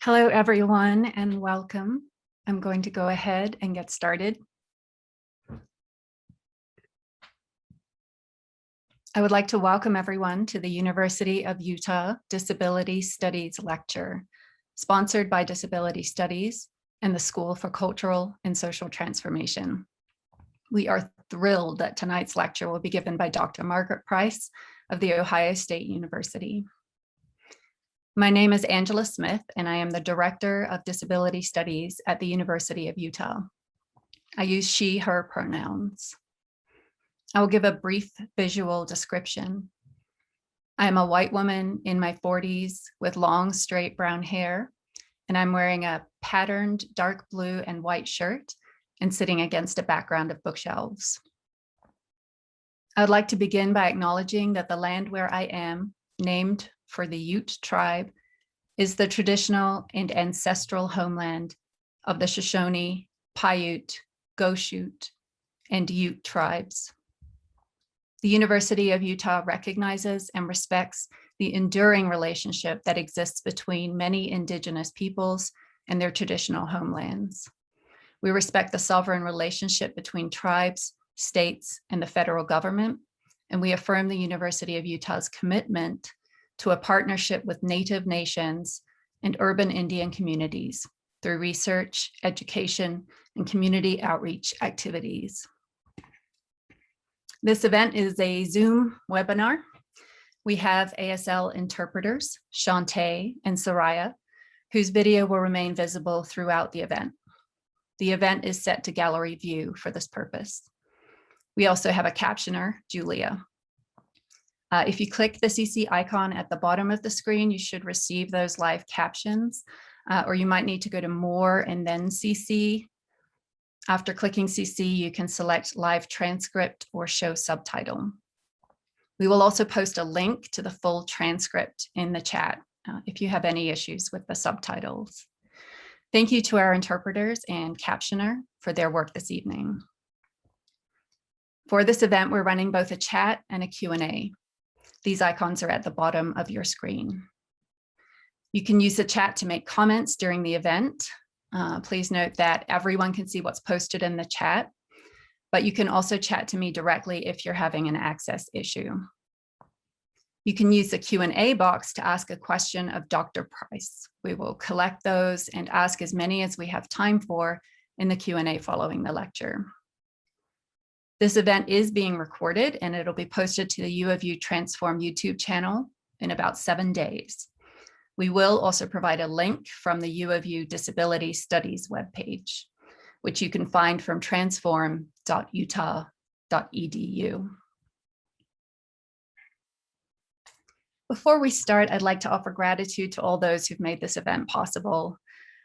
Hello, everyone, and welcome. I'm going to go ahead and get started. I would like to welcome everyone to the University of Utah Disability Studies Lecture, sponsored by Disability Studies and the School for Cultural and Social Transformation. We are thrilled that tonight's lecture will be given by Dr. Margaret Price of The Ohio State University. My name is Angela Smith, and I am the Director of Disability Studies at the University of Utah. I use she, her pronouns. I will give a brief visual description. I am a white woman in my 40s with long, straight brown hair, and I'm wearing a patterned dark blue and white shirt and sitting against a background of bookshelves. I would like to begin by acknowledging that the land where I am, named for the Ute tribe, is the traditional and ancestral homeland of the Shoshone, Paiute, Goshute, and Ute tribes. The University of Utah recognizes and respects the enduring relationship that exists between many Indigenous peoples and their traditional homelands. We respect the sovereign relationship between tribes, states, and the federal government, and we affirm the University of Utah's commitment to a partnership with Native nations and urban Indian communities through research, education, and community outreach activities. This event is a Zoom webinar. We have ASL interpreters, Shantae and Soraya, whose video will remain visible throughout the event. The event is set to gallery view for this purpose. We also have a captioner, Julia. If you click the CC icon at the bottom of the screen, you should receive those live captions, or you might need to go to More and then CC. After clicking CC, you can select Live Transcript or Show Subtitle. We will also post a link to the full transcript in the chat if you have any issues with the subtitles. Thank you to our interpreters and captioner for their work this evening. For this event, we're running both a chat and a Q&A. These icons are at the bottom of your screen. You can use the chat to make comments during the event. Please note that everyone can see what's posted in the chat, but you can also chat to me directly if you're having an access issue. You can use the Q&A box to ask a question of Dr. Price. We will collect those and ask as many as we have time for in the Q&A following the lecture. This event is being recorded and it'll be posted to the U of U Transform YouTube channel in about 7 days. We will also provide a link from the U of U Disability Studies webpage, which you can find from transform.utah.edu. Before we start, I'd like to offer gratitude to all those who've made this event possible.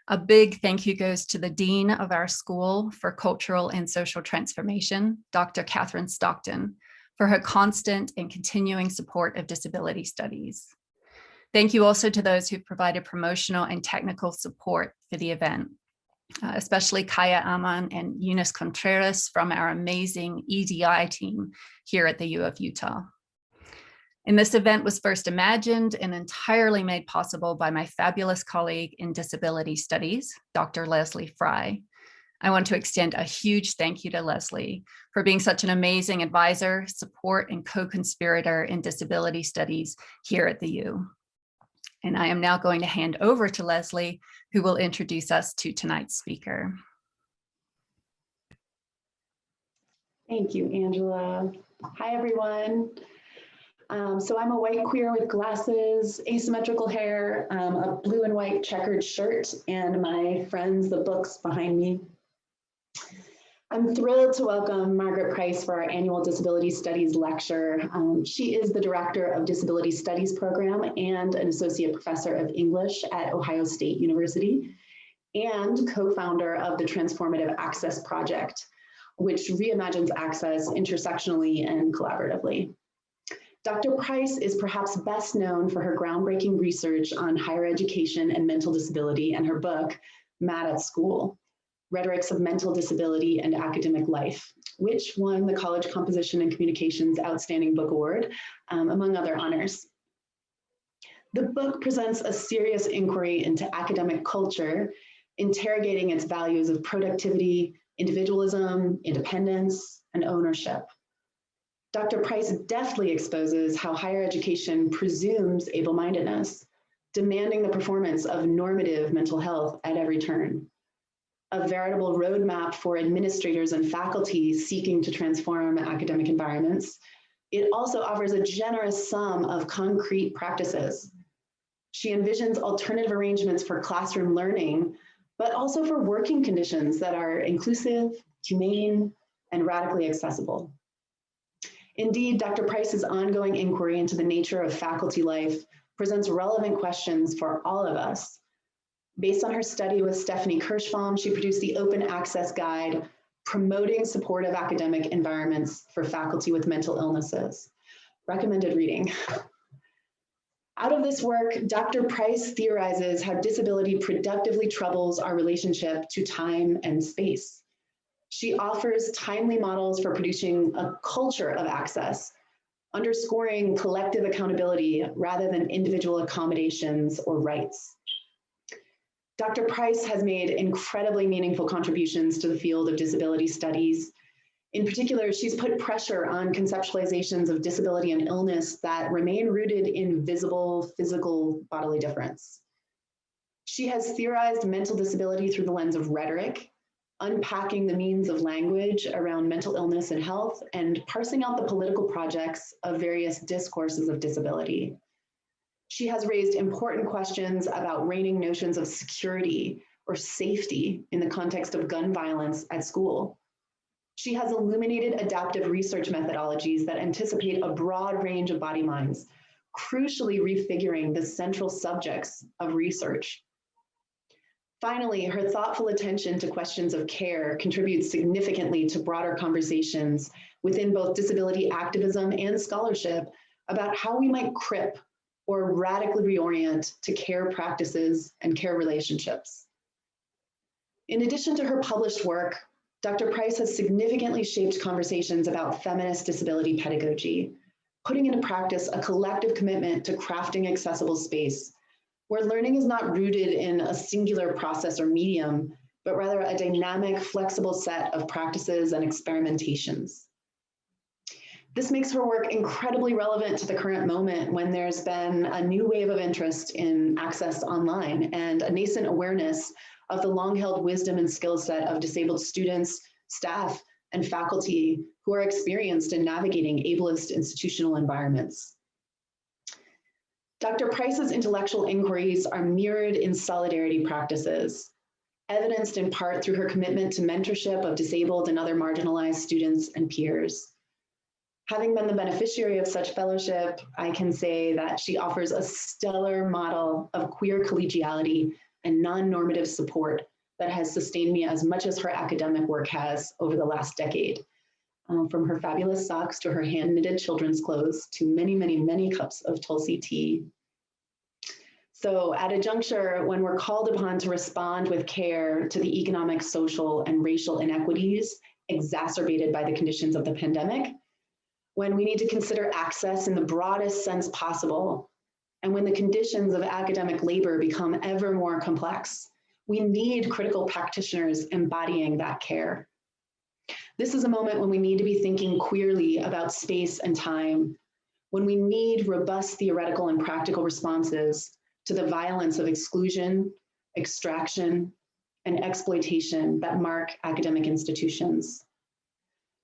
A big thank you goes to the Dean of our School for Cultural and Social Transformation, Dr. Catherine Stockton, for her constant and continuing support of disability studies. Thank you also to those who provided promotional and technical support for the event, especially Kaya Aman and Eunice Contreras from our amazing EDI team here at the U of Utah. And this event was first imagined and entirely made possible by my fabulous colleague in disability studies, Dr. Leslie Fry. I want to extend a huge thank you to Leslie for being such an amazing advisor, support, and co-conspirator in disability studies here at the U. And I am now going to hand over to Leslie, who will introduce us to tonight's speaker. Thank you, Angela. Hi, everyone. So I'm a white queer with glasses, asymmetrical hair, a blue and white checkered shirt, and my friends, the books behind me. I'm thrilled to welcome Margaret Price for our annual Disability Studies lecture. She is the Director of Disability Studies Program and an Associate Professor of English at Ohio State University, and co-founder of the Transformative Access Project, which reimagines access intersectionally and collaboratively. Dr. Price is perhaps best known for her groundbreaking research on higher education and mental disability and her book, Mad at School, Rhetorics of Mental Disability and Academic Life, which won the College Composition and Communications Outstanding Book Award, among other honors. The book presents a serious inquiry into academic culture, interrogating its values of productivity, individualism, independence, and ownership. Dr. Price deftly exposes how higher education presumes able-mindedness, demanding the performance of normative mental health at every turn. A veritable roadmap for administrators and faculty seeking to transform academic environments, it also offers a generous sum of concrete practices. She envisions alternative arrangements for classroom learning, but also for working conditions that are inclusive, humane, and radically accessible. Indeed, Dr. Price's ongoing inquiry into the nature of faculty life presents relevant questions for all of us. Based on her study with Stephanie Kirschbaum, she produced the Open Access Guide, Promoting Supportive Academic Environments for Faculty with Mental Illnesses. Recommended reading. Out of this work, Dr. Price theorizes how disability productively troubles our relationship to time and space. She offers timely models for producing a culture of access, underscoring collective accountability rather than individual accommodations or rights. Dr. Price has made incredibly meaningful contributions to the field of disability studies. In particular, she's put pressure on conceptualizations of disability and illness that remain rooted in visible, physical bodily difference. She has theorized mental disability through the lens of rhetoric, unpacking the means of language around mental illness and health, and parsing out the political projects of various discourses of disability. She has raised important questions about reigning notions of security or safety in the context of gun violence at school. She has illuminated adaptive research methodologies that anticipate a broad range of body minds, crucially refiguring the central subjects of research. Finally, her thoughtful attention to questions of care contributes significantly to broader conversations within both disability activism and scholarship about how we might crip or radically reorient to care practices and care relationships. In addition to her published work, Dr. Price has significantly shaped conversations about feminist disability pedagogy, putting into practice a collective commitment to crafting accessible space, where learning is not rooted in a singular process or medium, but rather a dynamic, flexible set of practices and experimentations. This makes her work incredibly relevant to the current moment when there's been a new wave of interest in access online and a nascent awareness of the long-held wisdom and skill set of disabled students, staff, and faculty who are experienced in navigating ableist institutional environments. Dr. Price's intellectual inquiries are mirrored in solidarity practices, evidenced in part through her commitment to mentorship of disabled and other marginalized students and peers. Having been the beneficiary of such fellowship, I can say that she offers a stellar model of queer collegiality and non-normative support that has sustained me as much as her academic work has over the last decade. From her fabulous socks to her hand-knitted children's clothes to many, many, many cups of Tulsi tea. So at a juncture when we're called upon to respond with care to the economic, social, and racial inequities exacerbated by the conditions of the pandemic, when we need to consider access in the broadest sense possible, and when the conditions of academic labor become ever more complex, we need critical practitioners embodying that care. This is a moment when we need to be thinking queerly about space and time, when we need robust theoretical and practical responses to the violence of exclusion, extraction, and exploitation that mark academic institutions.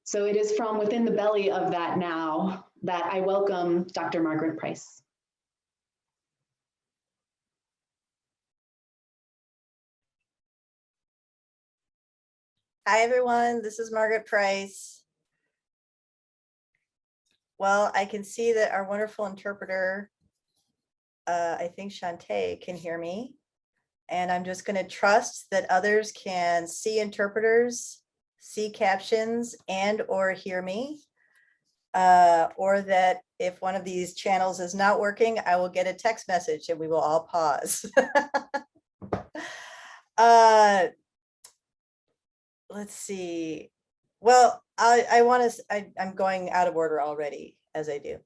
So it is from within the belly of that now that I welcome Dr. Margaret Price. Hi, everyone. This is Margaret Price. Well, I can see that our wonderful interpreter, I think Shantae, can hear me. And I'm just going to trust that others can see interpreters, see captions, and or hear me. Or that if one of these channels is not working, I will get a text message and we will all pause. Let's see. Well, I'm going out of order already, as I do.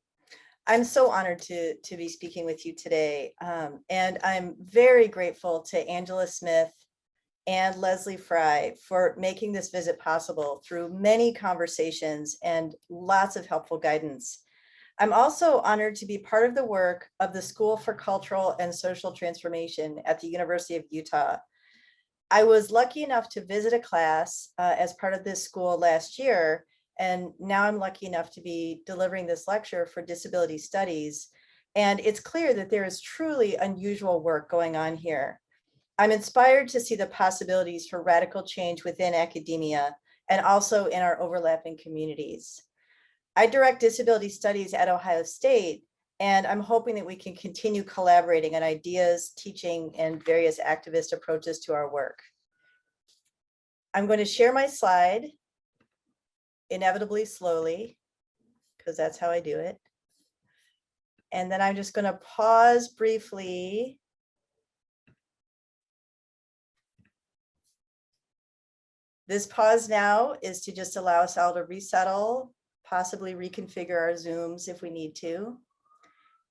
I'm so honored to be speaking with you today. And I'm very grateful to Angela Smith and Leslie Fry for making this visit possible through many conversations and lots of helpful guidance. I'm also honored to be part of the work of the School for Cultural and Social Transformation at the University of Utah. I was lucky enough to visit a class as part of this school last year, and now I'm lucky enough to be delivering this lecture for disability studies. And it's clear that there is truly unusual work going on here. I'm inspired to see the possibilities for radical change within academia and also in our overlapping communities. I direct disability studies at Ohio State, and I'm hoping that we can continue collaborating on ideas, teaching, and various activist approaches to our work. I'm going to share my slide, inevitably slowly, because that's how I do it. And then I'm just going to pause briefly. This pause now is to just allow us all to resettle, possibly reconfigure our Zooms if we need to.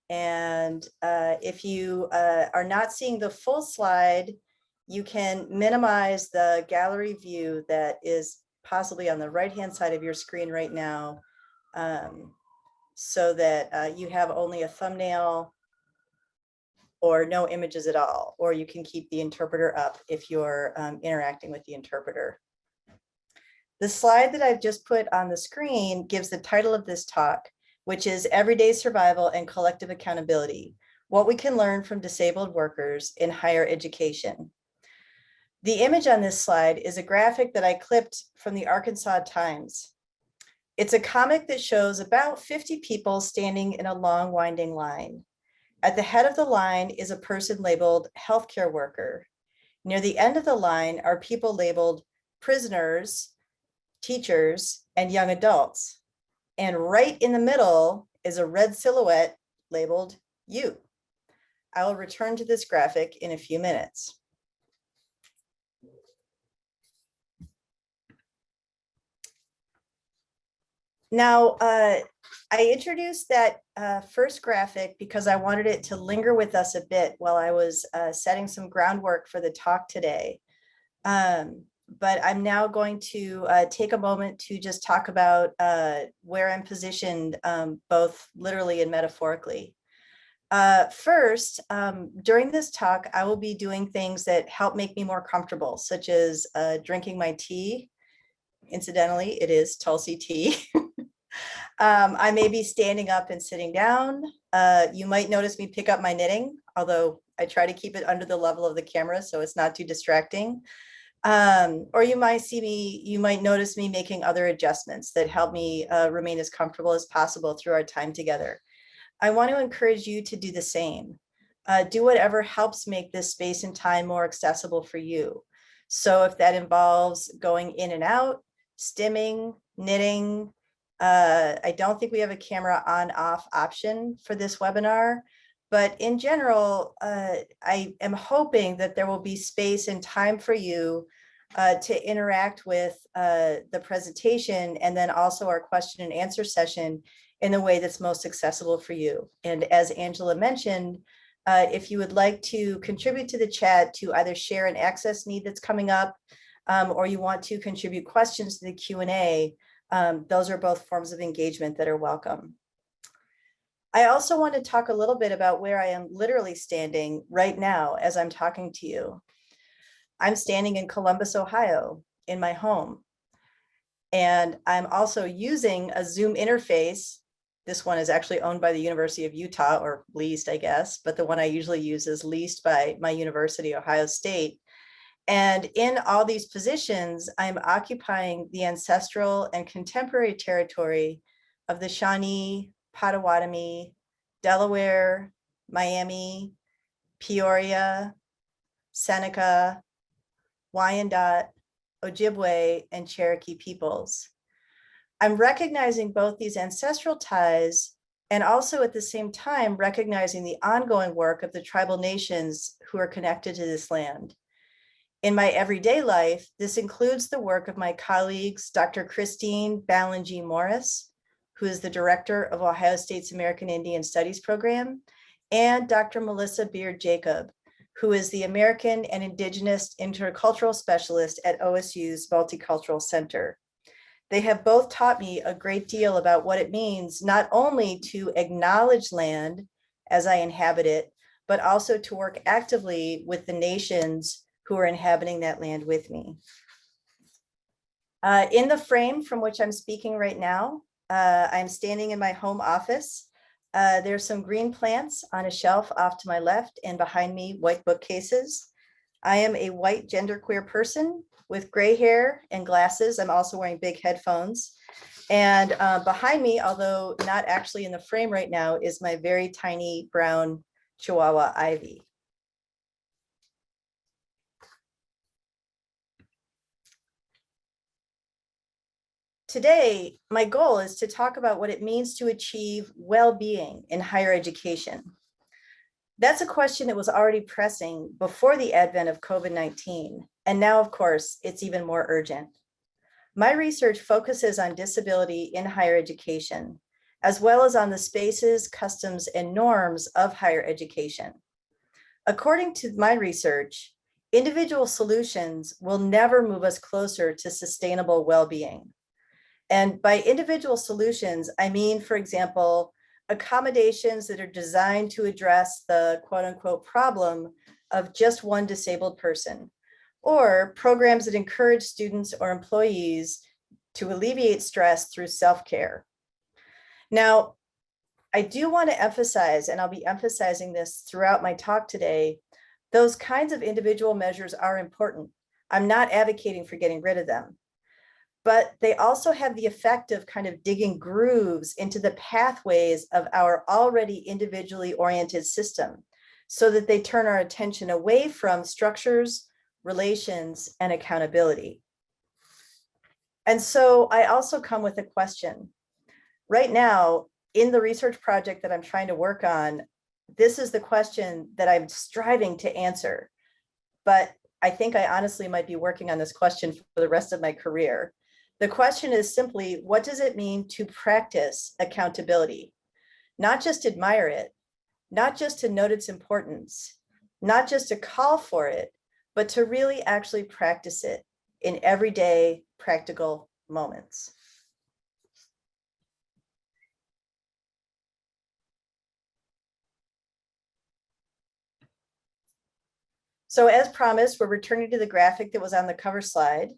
And if you are not seeing the full slide, you can minimize the gallery view that is possibly on the right-hand side of your screen right now, so that you have only a thumbnail or no images at all, or you can keep the interpreter up if you're interacting with the interpreter. The slide that I've just put on the screen gives the title of this talk, which is Everyday Survival and Collective Accountability, What We Can Learn from Disabled Workers in Higher Education. The image on this slide is a graphic that I clipped from the Arkansas Times. It's a comic that shows about 50 people standing in a long winding line. At the head of the line is a person labeled healthcare worker. Near the end of the line are people labeled prisoners, teachers, and young adults. And right in the middle is a red silhouette labeled you. I will return to this graphic in a few minutes. Now, I introduced that first graphic because I wanted it to linger with us a bit while I was setting some groundwork for the talk today. But I'm now going to take a moment to just talk about where I'm positioned, both literally and metaphorically. First, during this talk, I will be doing things that help make me more comfortable, such as drinking my tea. Incidentally, it is Tulsi tea. I may be standing up and sitting down. You might notice me pick up my knitting, although I try to keep it under the level of the camera so it's not too distracting. Or you might notice me making other adjustments that help me remain as comfortable as possible through our time together. I want to encourage you to do the same. Do whatever helps make this space and time more accessible for you. So if that involves going in and out, stimming, knitting, I don't think we have a camera on off option for this webinar, but in general, I am hoping that there will be space and time for you to interact with the presentation and then also our question and answer session in the way that's most accessible for you. And as Angela mentioned, if you would like to contribute to the chat to either share an access need that's coming up, or you want to contribute questions to the Q&A, those are both forms of engagement that are welcome. I also want to talk a little bit about where I am literally standing right now as I'm talking to you. I'm standing in Columbus, Ohio, in my home. And I'm also using a Zoom interface. This one is actually owned by the University of Utah, or leased, I guess, but the one I usually use is leased by my university, Ohio State. And in all these positions, I'm occupying the ancestral and contemporary territory of the Shawnee, Potawatomi, Delaware, Miami, Peoria, Seneca, Wyandot, Ojibwe, and Cherokee peoples. I'm recognizing both these ancestral ties and also at the same time recognizing the ongoing work of the tribal nations who are connected to this land. In my everyday life, this includes the work of my colleagues, Dr. Christine Ballingy Morris, who is the director of Ohio State's American Indian Studies program, and Dr. Melissa Beard-Jacob, who is the American and Indigenous Intercultural Specialist at OSU's Multicultural Center. They have both taught me a great deal about what it means not only to acknowledge land as I inhabit it, but also to work actively with the nations who are inhabiting that land with me. In the frame from which I'm speaking right now, I'm standing in my home office. There's some green plants on a shelf off to my left, and behind me, white bookcases. I am a white genderqueer person with gray hair and glasses. I'm also wearing big headphones. And behind me, although not actually in the frame right now, is my very tiny brown Chihuahua Ivy. Today, my goal is to talk about what it means to achieve well-being in higher education. That's a question that was already pressing before the advent of COVID-19, and now, of course, it's even more urgent. My research focuses on disability in higher education, as well as on the spaces, customs, and norms of higher education. According to my research, individual solutions will never move us closer to sustainable well-being. And by individual solutions, I mean, for example, accommodations that are designed to address the quote unquote problem of just one disabled person, or programs that encourage students or employees to alleviate stress through self-care. Now, I do want to emphasize, and I'll be emphasizing this throughout my talk today, those kinds of individual measures are important. I'm not advocating for getting rid of them, but they also have the effect of kind of digging grooves into the pathways of our already individually oriented system so that they turn our attention away from structures, relations, and accountability. And so I also come with a question. Right now, in the research project that I'm trying to work on, this is the question that I'm striving to answer. But I think I honestly might be working on this question for the rest of my career. The question is simply, what does it mean to practice accountability? Not just admire it, not just to note its importance, not just to call for it, but to really actually practice it in everyday practical moments. So as promised, we're returning to the graphic that was on the cover slide.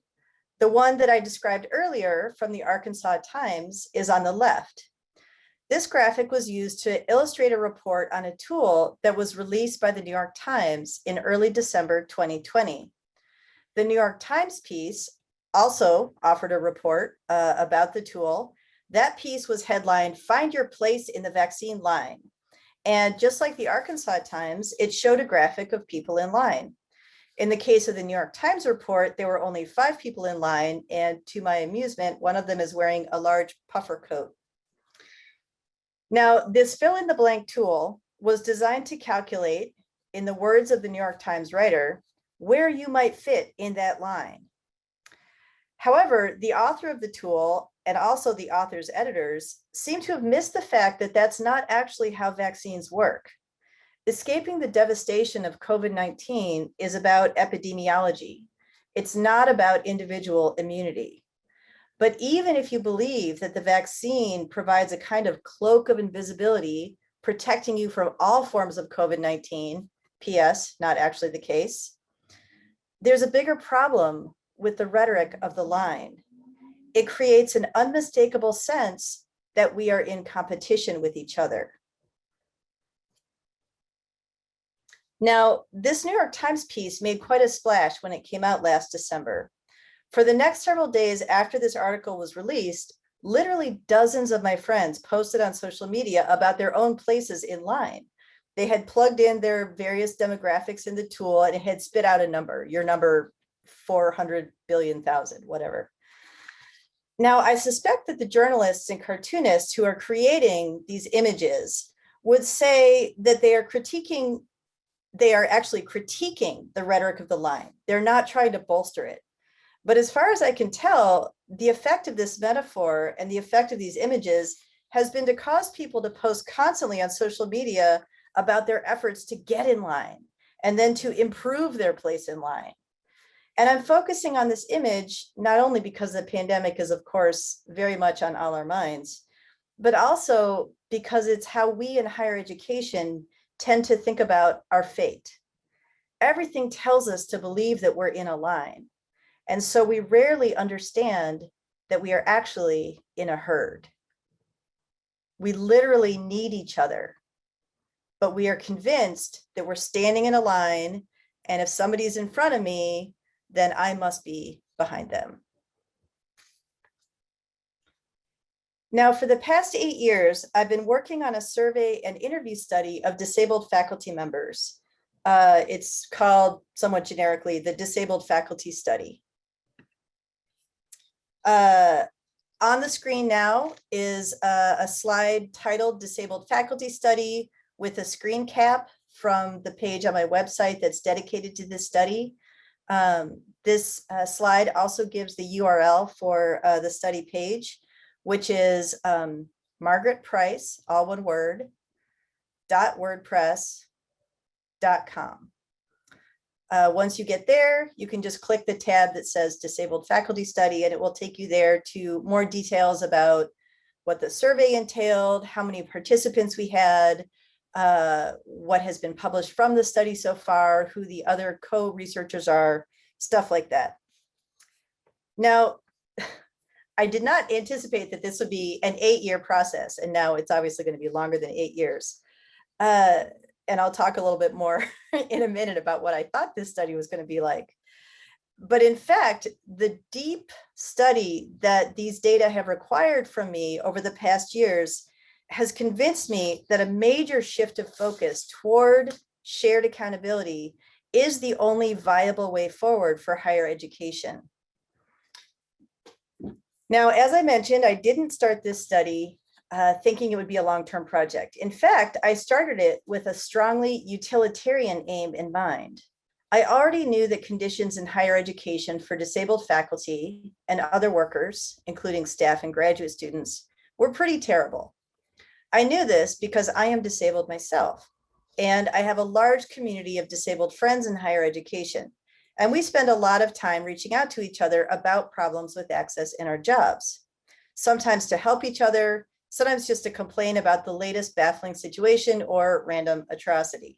The one that I described earlier from the Arkansas Times is on the left. This graphic was used to illustrate a report on a tool that was released by the New York Times in early December 2020. The New York Times piece also offered a report about the tool. That piece was headlined, "Find Your Place in the Vaccine Line." And just like the Arkansas Times, it showed a graphic of people in line. In the case of the New York Times report, there were only 5 people in line, and to my amusement, one of them is wearing a large puffer coat. Now, this fill-in-the-blank tool was designed to calculate, in the words of the New York Times writer, where you might fit in that line. However, the author of the tool, and also the author's editors, seem to have missed the fact that that's not actually how vaccines work. Escaping the devastation of COVID-19 is about epidemiology. It's not about individual immunity. But even if you believe that the vaccine provides a kind of cloak of invisibility, protecting you from all forms of COVID-19, P.S., not actually the case, there's a bigger problem with the rhetoric of the line. It creates an unmistakable sense that we are in competition with each other. Now, this New York Times piece made quite a splash when it came out last December. For the next several days after this article was released, literally dozens of my friends posted on social media about their own places in line. They had plugged in their various demographics in the tool and it had spit out a number, your number 400 billion thousand, whatever. Now, I suspect that the journalists and cartoonists who are creating these images would say that they are actually critiquing the rhetoric of the line. They're not trying to bolster it. But as far as I can tell, the effect of this metaphor and the effect of these images has been to cause people to post constantly on social media about their efforts to get in line and then to improve their place in line. And I'm focusing on this image, not only because the pandemic is, of course, very much on all our minds, but also because it's how we in higher education tend to think about our fate. Everything tells us to believe that we're in a line. And so we rarely understand that we are actually in a herd. We literally need each other, but we are convinced that we're standing in a line, and if somebody's in front of me, then I must be behind them. Now, for the past 8 years, I've been working on a survey and interview study of disabled faculty members. It's called, somewhat generically, the Disabled Faculty Study. On the screen now is a slide titled Disabled Faculty Study with a screen cap from the page on my website that's dedicated to this study. This slide also gives the URL for the study page, which is Margaret Price, all one word, .wordpress.com. Once you get there, you can just click the tab that says Disabled Faculty Study, and it will take you there to more details about what the survey entailed, how many participants we had, what has been published from the study so far, who the other co-researchers are, stuff like that. Now, I did not anticipate that this would be an 8-year process, and now it's obviously going to be longer than 8 years. And I'll talk a little bit more in a minute about what I thought this study was going to be like. But in fact, the deep study that these data have required from me over the past years has convinced me that a major shift of focus toward shared accountability is the only viable way forward for higher education. Now, as I mentioned, I didn't start this study thinking it would be a long-term project. In fact, I started it with a strongly utilitarian aim in mind. I already knew that conditions in higher education for disabled faculty and other workers, including staff and graduate students, were pretty terrible. I knew this because I am disabled myself, and I have a large community of disabled friends in higher education. And we spend a lot of time reaching out to each other about problems with access in our jobs, sometimes to help each other, sometimes just to complain about the latest baffling situation or random atrocity.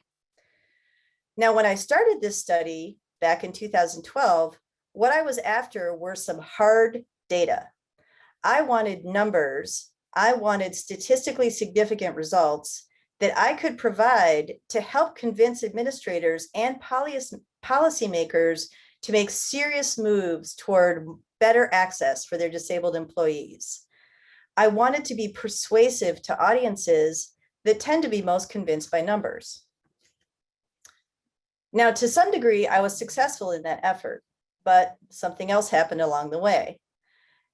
Now, when I started this study back in 2012, what I was after were some hard data. I wanted numbers. I wanted statistically significant results that I could provide to help convince administrators and policymakers to make serious moves toward better access for their disabled employees. I wanted to be persuasive to audiences that tend to be most convinced by numbers. Now, to some degree, I was successful in that effort, but something else happened along the way.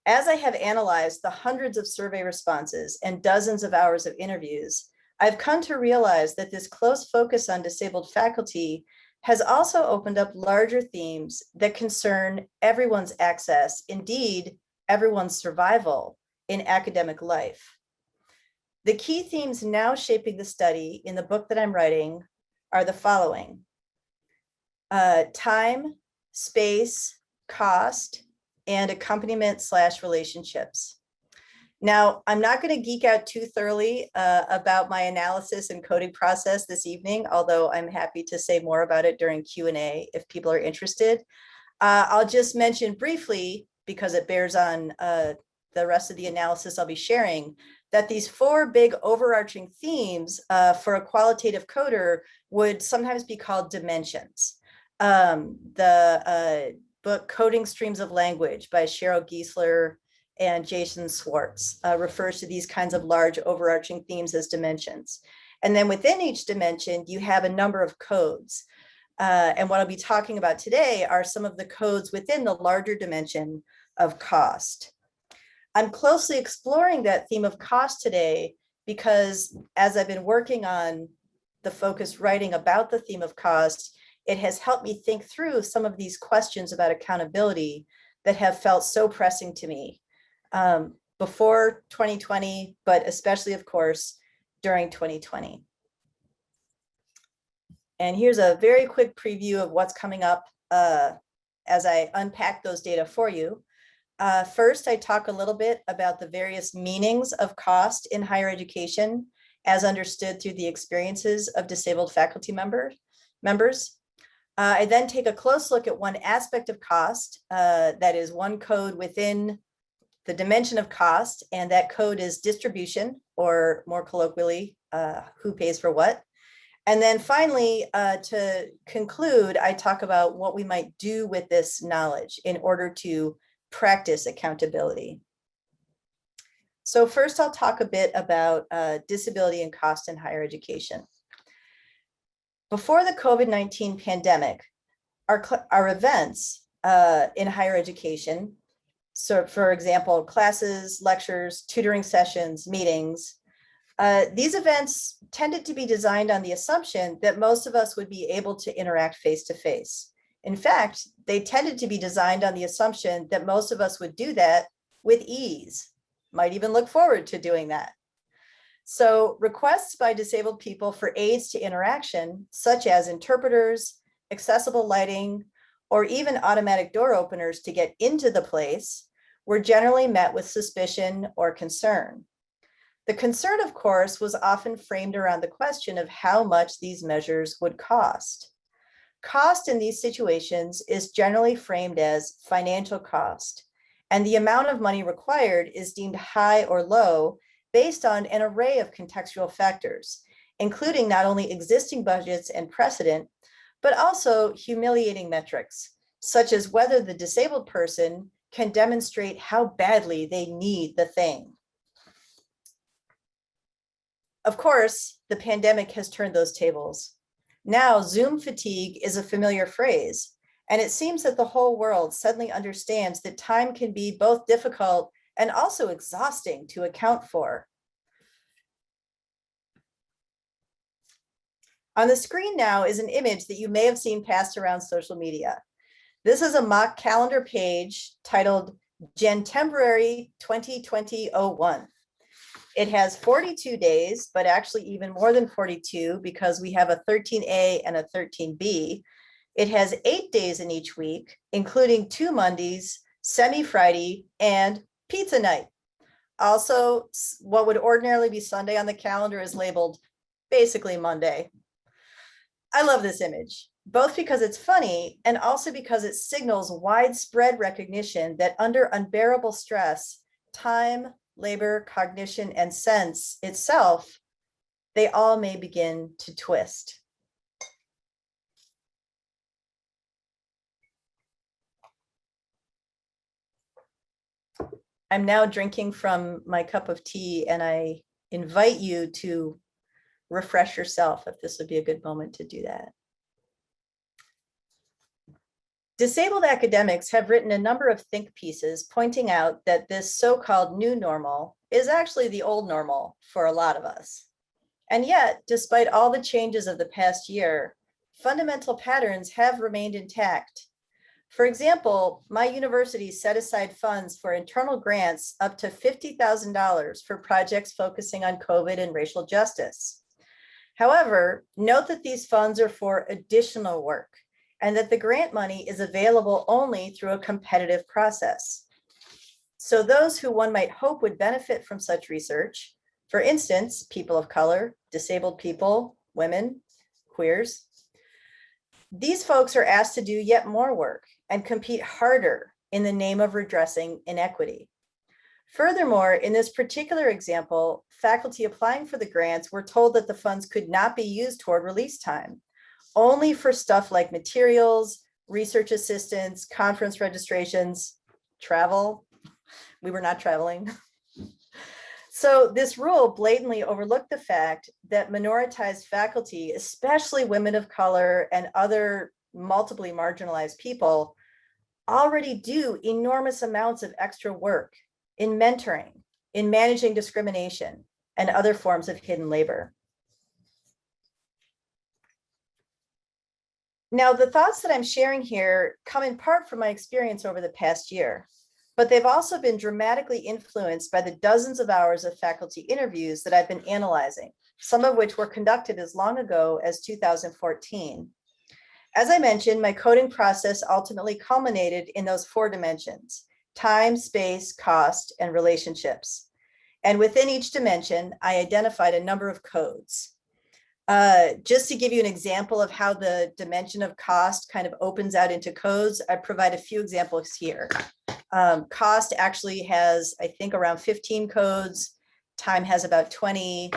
As I have analyzed the hundreds of survey responses and dozens of hours of interviews, I've come to realize that this close focus on disabled faculty has also opened up larger themes that concern everyone's access, indeed, everyone's survival in academic life. The key themes now shaping the study in the book that I'm writing are the following: time, space, cost, and accompaniment/relationships. Now, I'm not going to geek out too thoroughly about my analysis and coding process this evening, although I'm happy to say more about it during Q&A if people are interested. I'll just mention briefly, because it bears on the rest of the analysis I'll be sharing, that these 4 big overarching themes for a qualitative coder would sometimes be called dimensions. The book Coding Streams of Language by Cheryl Giesler and Jason Swartz refers to these kinds of large overarching themes as dimensions. And then within each dimension, you have a number of codes. And what I'll be talking about today are some of the codes within the larger dimension of cost. I'm closely exploring that theme of cost today because as I've been working on the focus writing about the theme of cost, it has helped me think through some of these questions about accountability that have felt so pressing to me. before 2020, but especially, of course, during 2020. And here's a very quick preview of what's coming up as I unpack those data for you. First, I talk a little bit about the various meanings of cost in higher education as understood through the experiences of disabled faculty members. I then take a close look at one aspect of cost, that is one code within the dimension of cost, and that code is distribution, or more colloquially, who pays for what. And then finally, to conclude, I talk about what we might do with this knowledge in order to practice accountability. So first, I'll talk a bit about disability and cost in higher education. Before the COVID-19 pandemic, our events in higher education, so for example, classes, lectures, tutoring sessions, meetings, these events tended to be designed on the assumption that most of us would be able to interact face-to-face. In fact, they tended to be designed on the assumption that most of us would do that with ease, might even look forward to doing that. So requests by disabled people for aids to interaction, such as interpreters, accessible lighting, or even automatic door openers to get into the place, were generally met with suspicion or concern. The concern, of course, was often framed around the question of how much these measures would cost. Cost in these situations is generally framed as financial cost, and the amount of money required is deemed high or low based on an array of contextual factors, including not only existing budgets and precedent, but also humiliating metrics, such as whether the disabled person can demonstrate how badly they need the thing. Of course, the pandemic has turned those tables. Now, Zoom fatigue is a familiar phrase, and it seems that the whole world suddenly understands that time can be both difficult and also exhausting to account for. On the screen now is an image that you may have seen passed around social media. This is a mock calendar page titled Jantembuary 2020-01. It has 42 days, but actually even more than 42 because we have a 13A and a 13B. It has 8 days in each week, including 2 Mondays, semi-Friday, and pizza night. Also, what would ordinarily be Sunday on the calendar is labeled basically Monday. I love this image, both because it's funny and also because it signals widespread recognition that under unbearable stress, time, labor, cognition, and sense itself, they all may begin to twist. I'm now drinking from my cup of tea, and I invite you to refresh yourself if this would be a good moment to do that. Disabled academics have written a number of think pieces pointing out that this so-called new normal is actually the old normal for a lot of us. And yet, despite all the changes of the past year, fundamental patterns have remained intact. For example, my university set aside funds for internal grants up to $50,000 for projects focusing on COVID and racial justice. However, note that these funds are for additional work and that the grant money is available only through a competitive process. So those who one might hope would benefit from such research, for instance, people of color, disabled people, women, queers, these folks are asked to do yet more work and compete harder in the name of redressing inequity. Furthermore, in this particular example, faculty applying for the grants were told that the funds could not be used toward release time, only for stuff like materials, research assistance, conference registrations, travel. We were not traveling. So this rule blatantly overlooked the fact that minoritized faculty, especially women of color and other multiply marginalized people, already do enormous amounts of extra work in mentoring, in managing discrimination, and other forms of hidden labor. Now, the thoughts that I'm sharing here come in part from my experience over the past year. but they've also been dramatically influenced by the dozens of hours of faculty interviews that I've been analyzing, some of which were conducted as long ago as 2014. As I mentioned, my coding process ultimately culminated in those 4 dimensions: time, space, cost, and relationships. And within each dimension, I identified a number of codes. Just to give you an example of how the dimension of cost kind of opens out into codes, I provide a few examples here. Cost actually has, I think, around 15 codes. Time has about 20.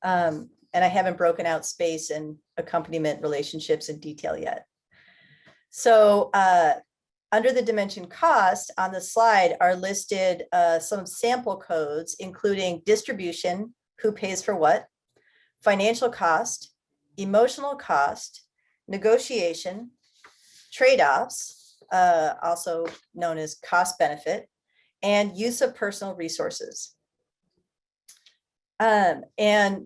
And I haven't broken out space and accompaniment relationships in detail yet. So under the dimension cost on the slide are listed some sample codes, including distribution, who pays for what, financial cost, emotional cost, negotiation, trade-offs, also known as cost benefit, and use of personal resources. And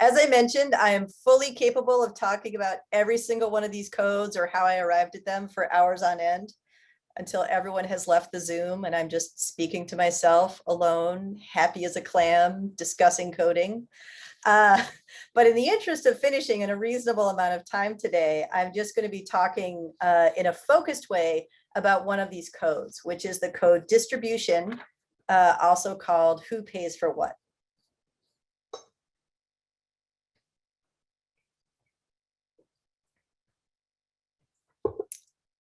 as I mentioned, I am fully capable of talking about every single one of these codes or how I arrived at them for hours on end until everyone has left the Zoom and I'm just speaking to myself alone, happy as a clam, discussing coding. But in the interest of finishing in a reasonable amount of time today, I'm just going to be talking in a focused way about one of these codes, which is the code distribution, also called who pays for what.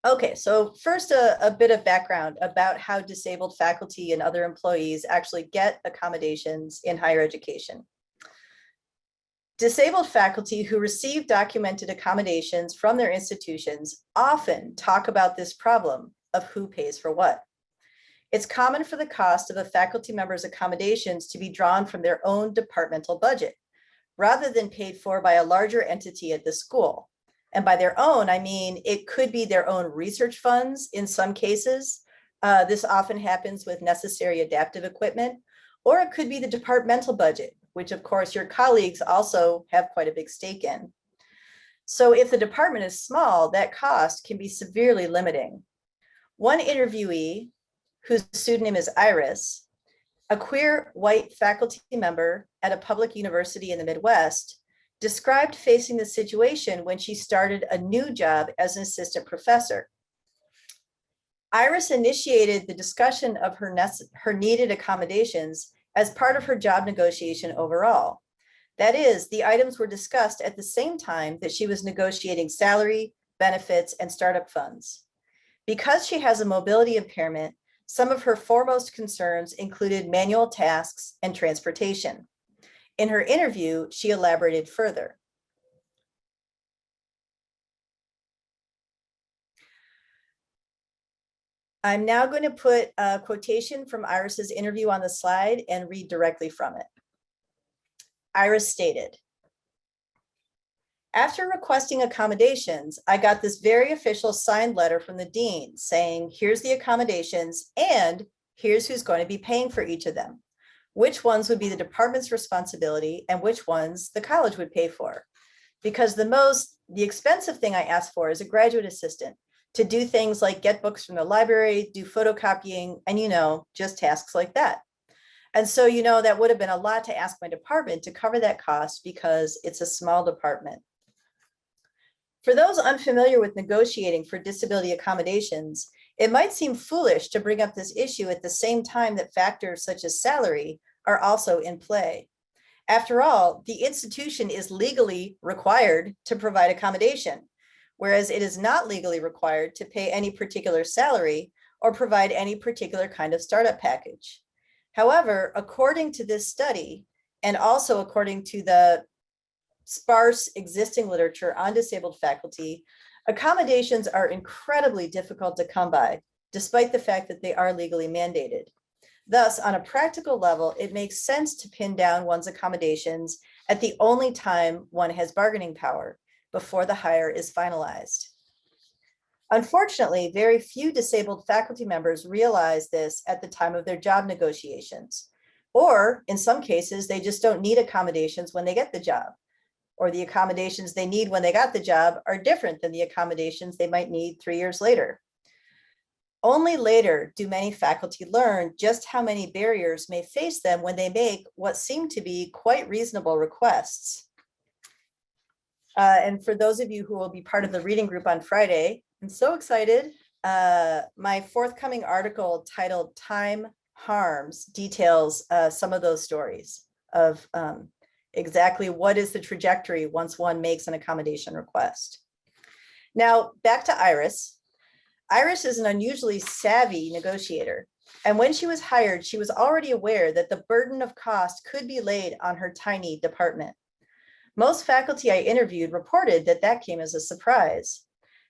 Okay, so first a bit of background about how disabled faculty and other employees actually get accommodations in higher education. Disabled faculty who receive documented accommodations from their institutions often talk about this problem of who pays for what. It's common for the cost of a faculty member's accommodations to be drawn from their own departmental budget, rather than paid for by a larger entity at the school. And by their own, I mean, it could be their own research funds in some cases. This often happens with necessary adaptive equipment, or it could be the departmental budget, which of course your colleagues also have quite a big stake in. So if the department is small, that cost can be severely limiting. One interviewee, whose pseudonym is Iris, a queer white faculty member at a public university in the Midwest, described facing the situation when she started a new job as an assistant professor. Iris initiated the discussion of her needed accommodations as part of her job negotiation overall. That is, the items were discussed at the same time that she was negotiating salary, benefits, and startup funds. Because she has a mobility impairment, some of her foremost concerns included manual tasks and transportation. In her interview, she elaborated further. I'm now going to put a quotation from Iris's interview on the slide and read directly from it. Iris stated, "After requesting accommodations, I got this very official signed letter from the dean saying, here's the accommodations and here's who's going to be paying for each of them. Which ones would be the department's responsibility and which ones the college would pay for. Because the expensive thing I asked for is a graduate assistant to do things like get books from the library, do photocopying, and just tasks like that. And so, that would have been a lot to ask my department to cover that cost because it's a small department. For those unfamiliar with negotiating for disability accommodations, it might seem foolish to bring up this issue at the same time that factors such as salary are also in play. After all, the institution is legally required to provide accommodation, whereas it is not legally required to pay any particular salary or provide any particular kind of startup package. However, according to this study, and also according to the sparse existing literature on disabled faculty, accommodations are incredibly difficult to come by, despite the fact that they are legally mandated. Thus, on a practical level, it makes sense to pin down one's accommodations at the only time one has bargaining power, before the hire is finalized. Unfortunately, very few disabled faculty members realize this at the time of their job negotiations, or in some cases, they just don't need accommodations when they get the job, or the accommodations they need when they got the job are different than the accommodations they might need 3 years later. Only later do many faculty learn just how many barriers may face them when they make what seem to be quite reasonable requests. And for those of you who will be part of the reading group on Friday, I'm so excited. My forthcoming article titled Time Harms details some of those stories of exactly what is the trajectory once one makes an accommodation request. Now, back to Iris. Iris is an unusually savvy negotiator. And when she was hired, she was already aware that the burden of cost could be laid on her tiny department. Most faculty I interviewed reported that that came as a surprise.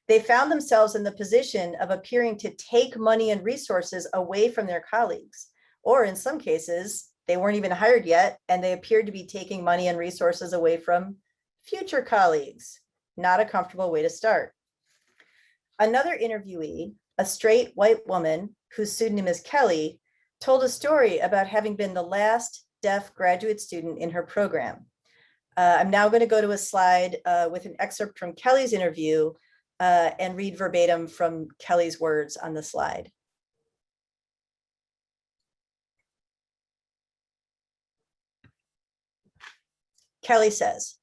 They found themselves in the position of appearing to take money and resources away from their colleagues, or in some cases, they weren't even hired yet, and they appeared to be taking money and resources away from future colleagues. Not a comfortable way to start. Another interviewee, a straight white woman whose pseudonym is Kelly, told a story about having been the last deaf graduate student in her program. I'm now going to go to a slide with an excerpt from Kelly's interview and read verbatim from Kelly's words on the slide. Kelly says,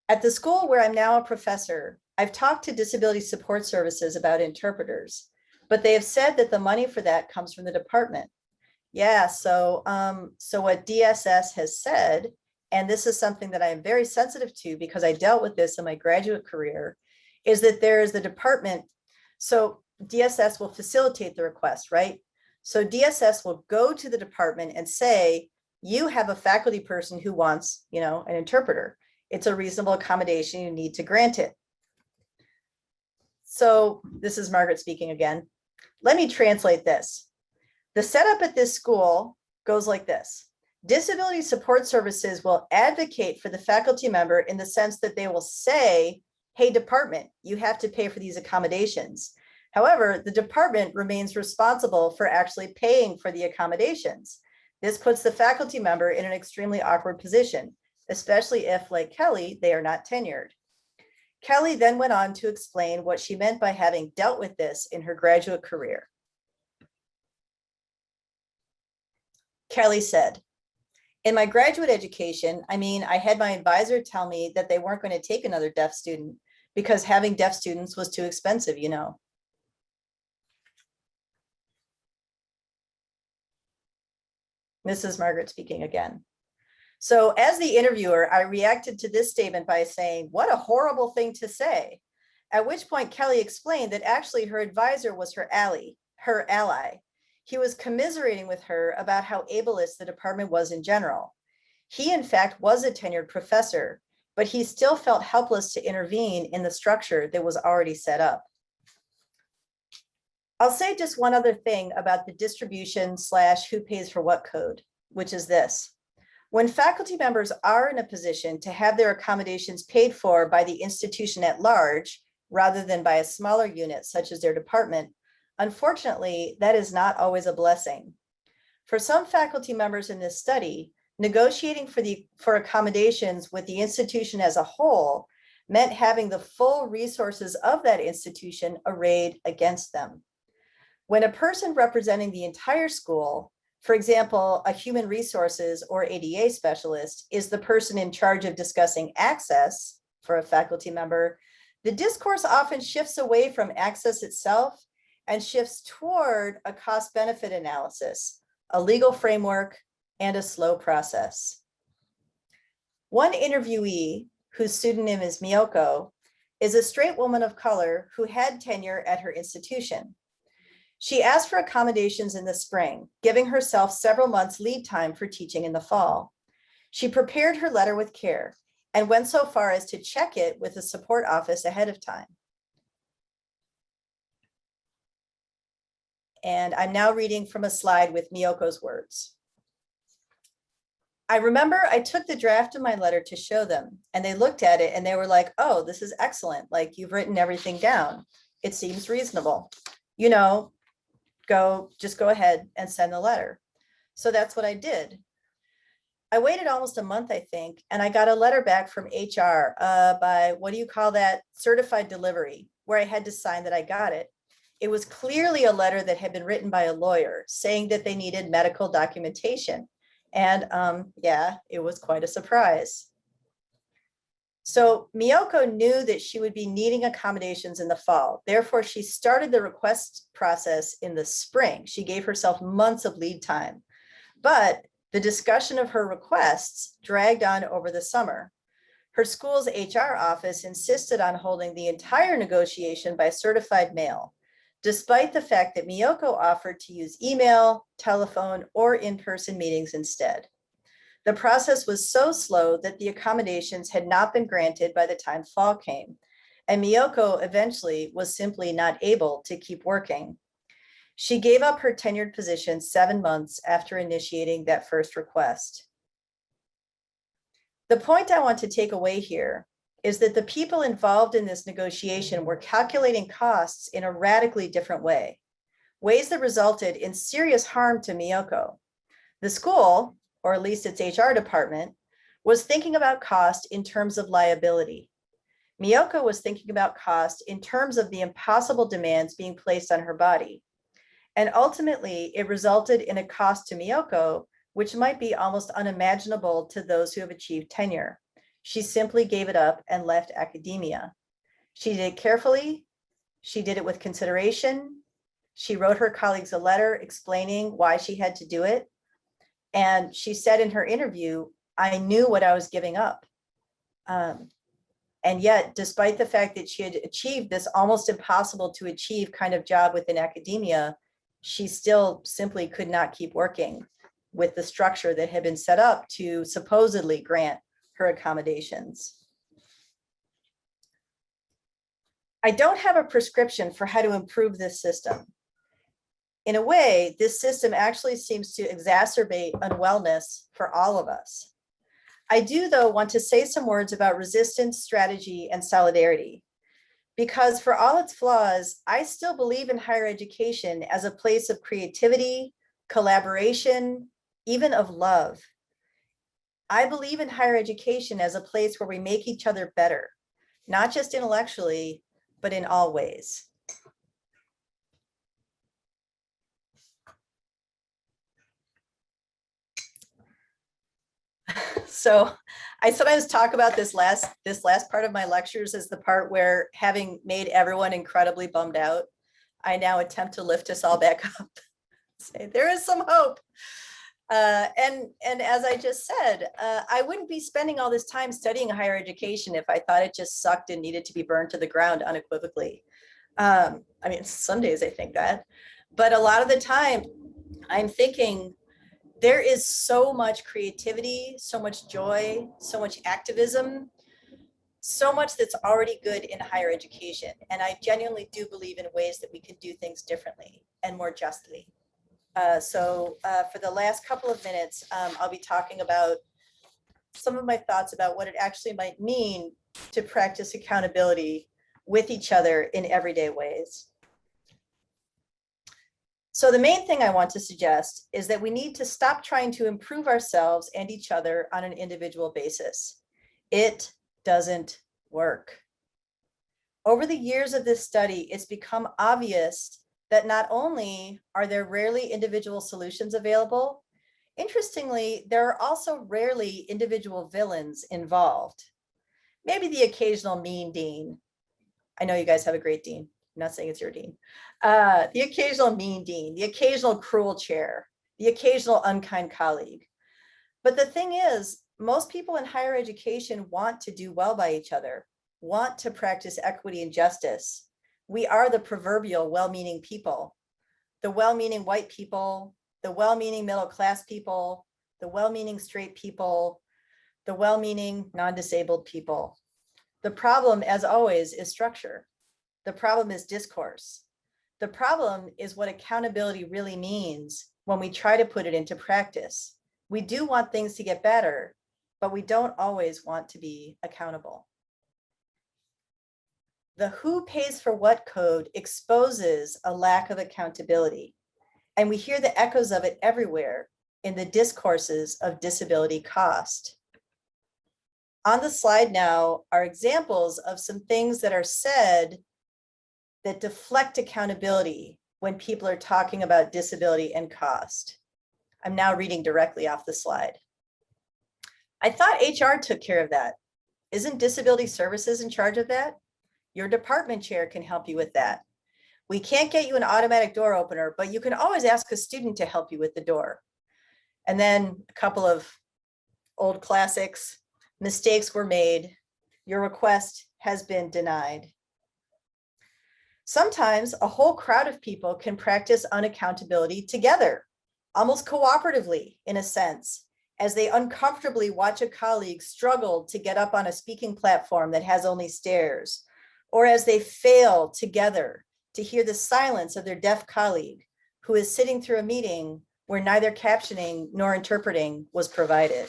"At the school where I'm now a professor, I've talked to disability support services about interpreters, but they have said that the money for that comes from the department." Yeah, so what DSS has said, and this is something that I am very sensitive to because I dealt with this in my graduate career, is that there is the department. So DSS will facilitate the request, right? So DSS will go to the department and say, you have a faculty person who wants, an interpreter. It's a reasonable accommodation, you need to grant it. So this is Margaret speaking again. Let me translate this. The setup at this school goes like this. Disability support services will advocate for the faculty member in the sense that they will say, hey, department, you have to pay for these accommodations. However, the department remains responsible for actually paying for the accommodations. This puts the faculty member in an extremely awkward position, especially if, like Kelly, they are not tenured. Kelly then went on to explain what she meant by having dealt with this in her graduate career. Kelly said, in my graduate education, I had my advisor tell me that they weren't going to take another deaf student because having deaf students was too expensive, This is Margaret speaking again. So as the interviewer, I reacted to this statement by saying, what a horrible thing to say. At which point Kelly explained that actually her advisor was her ally. He was commiserating with her about how ableist the department was in general. He, in fact, was a tenured professor, but he still felt helpless to intervene in the structure that was already set up. I'll say just one other thing about the distribution / who pays for what code, which is this. When faculty members are in a position to have their accommodations paid for by the institution at large, rather than by a smaller unit such as their department, unfortunately, that is not always a blessing. For some faculty members in this study, negotiating for accommodations with the institution as a whole meant having the full resources of that institution arrayed against them. When a person representing the entire school, for example, a human resources or ADA specialist, is the person in charge of discussing access for a faculty member, the discourse often shifts away from access itself and shifts toward a cost-benefit analysis, a legal framework, and a slow process. One interviewee, whose pseudonym is Miyoko, is a straight woman of color who had tenure at her institution. She asked for accommodations in the spring, giving herself several months lead time for teaching in the fall. She prepared her letter with care and went so far as to check it with the support office ahead of time. And I'm now reading from a slide with Miyoko's words. I remember I took the draft of my letter to show them, and they looked at it and they were like, oh, this is excellent. Like, you've written everything down. It seems reasonable. Just go ahead and send the letter. So that's what I did. I waited almost a month, I think, and I got a letter back from HR by, what do you call that? Certified delivery, where I had to sign that I got it. It was clearly a letter that had been written by a lawyer saying that they needed medical documentation. And yeah, it was quite a surprise. So Miyoko knew that she would be needing accommodations in the fall. Therefore, she started the request process in the spring. She gave herself months of lead time. But the discussion of her requests dragged on over the summer. Her school's HR office insisted on holding the entire negotiation by certified mail, despite the fact that Miyoko offered to use email, telephone, or in-person meetings instead. The process was so slow that the accommodations had not been granted by the time fall came, and Miyoko eventually was simply not able to keep working. She gave up her tenured position 7 months after initiating that first request. The point I want to take away here is that the people involved in this negotiation were calculating costs in a radically different way, ways that resulted in serious harm to Miyoko. The school, or at least its HR department, was thinking about cost in terms of liability. Miyoko was thinking about cost in terms of the impossible demands being placed on her body. And ultimately, it resulted in a cost to Miyoko, which might be almost unimaginable to those who have achieved tenure. She simply gave it up and left academia. She did it carefully. She did it with consideration. She wrote her colleagues a letter explaining why she had to do it. And she said in her interview, I knew what I was giving up. And yet, despite the fact that she had achieved this almost impossible to achieve kind of job within academia, she still simply could not keep working with the structure that had been set up to supposedly grant her accommodations. I don't have a prescription for how to improve this system. In a way, this system actually seems to exacerbate unwellness for all of us. I do, though, want to say some words about resistance, strategy, and solidarity. Because for all its flaws, I still believe in higher education as a place of creativity, collaboration, even of love. I believe in higher education as a place where we make each other better, not just intellectually, but in all ways. So I sometimes talk about this last part of my lectures as the part where, having made everyone incredibly bummed out, I now attempt to lift us all back up. Say there is some hope. And as I just said, I wouldn't be spending all this time studying higher education if I thought it just sucked and needed to be burned to the ground unequivocally. I mean, some days I think that, but a lot of the time I'm thinking, there is so much creativity, so much joy, so much activism, so much that's already good in higher education. And I genuinely do believe in ways that we can do things differently and more justly. So for the last couple of minutes, I'll be talking about some of my thoughts about what it actually might mean to practice accountability with each other in everyday ways. So the main thing I want to suggest is that we need to stop trying to improve ourselves and each other on an individual basis. It doesn't work. Over the years of this study, it's become obvious that not only are there rarely individual solutions available, interestingly, there are also rarely individual villains involved. Maybe the occasional mean dean. I know you guys have a great dean. I'm not saying it's your dean. The occasional mean dean, the occasional cruel chair, the occasional unkind colleague. But the thing is, most people in higher education want to do well by each other, want to practice equity and justice. We are the proverbial well-meaning people, the well-meaning white people, the well-meaning middle-class people, the well-meaning straight people, the well-meaning non-disabled people. The problem, as always, is structure. The problem is discourse. The problem is what accountability really means when we try to put it into practice. We do want things to get better, but we don't always want to be accountable. The who pays for what code exposes a lack of accountability, and we hear the echoes of it everywhere in the discourses of disability cost. On the slide now are examples of some things that are said that deflect accountability when people are talking about disability and cost. I'm now reading directly off the slide. I thought HR took care of that. Isn't disability services in charge of that? Your department chair can help you with that. We can't get you an automatic door opener, but you can always ask a student to help you with the door. And then a couple of old classics. Mistakes were made. Your request has been denied. Sometimes a whole crowd of people can practice unaccountability together, almost cooperatively in a sense, as they uncomfortably watch a colleague struggle to get up on a speaking platform that has only stairs, or as they fail together to hear the silence of their deaf colleague who is sitting through a meeting where neither captioning nor interpreting was provided.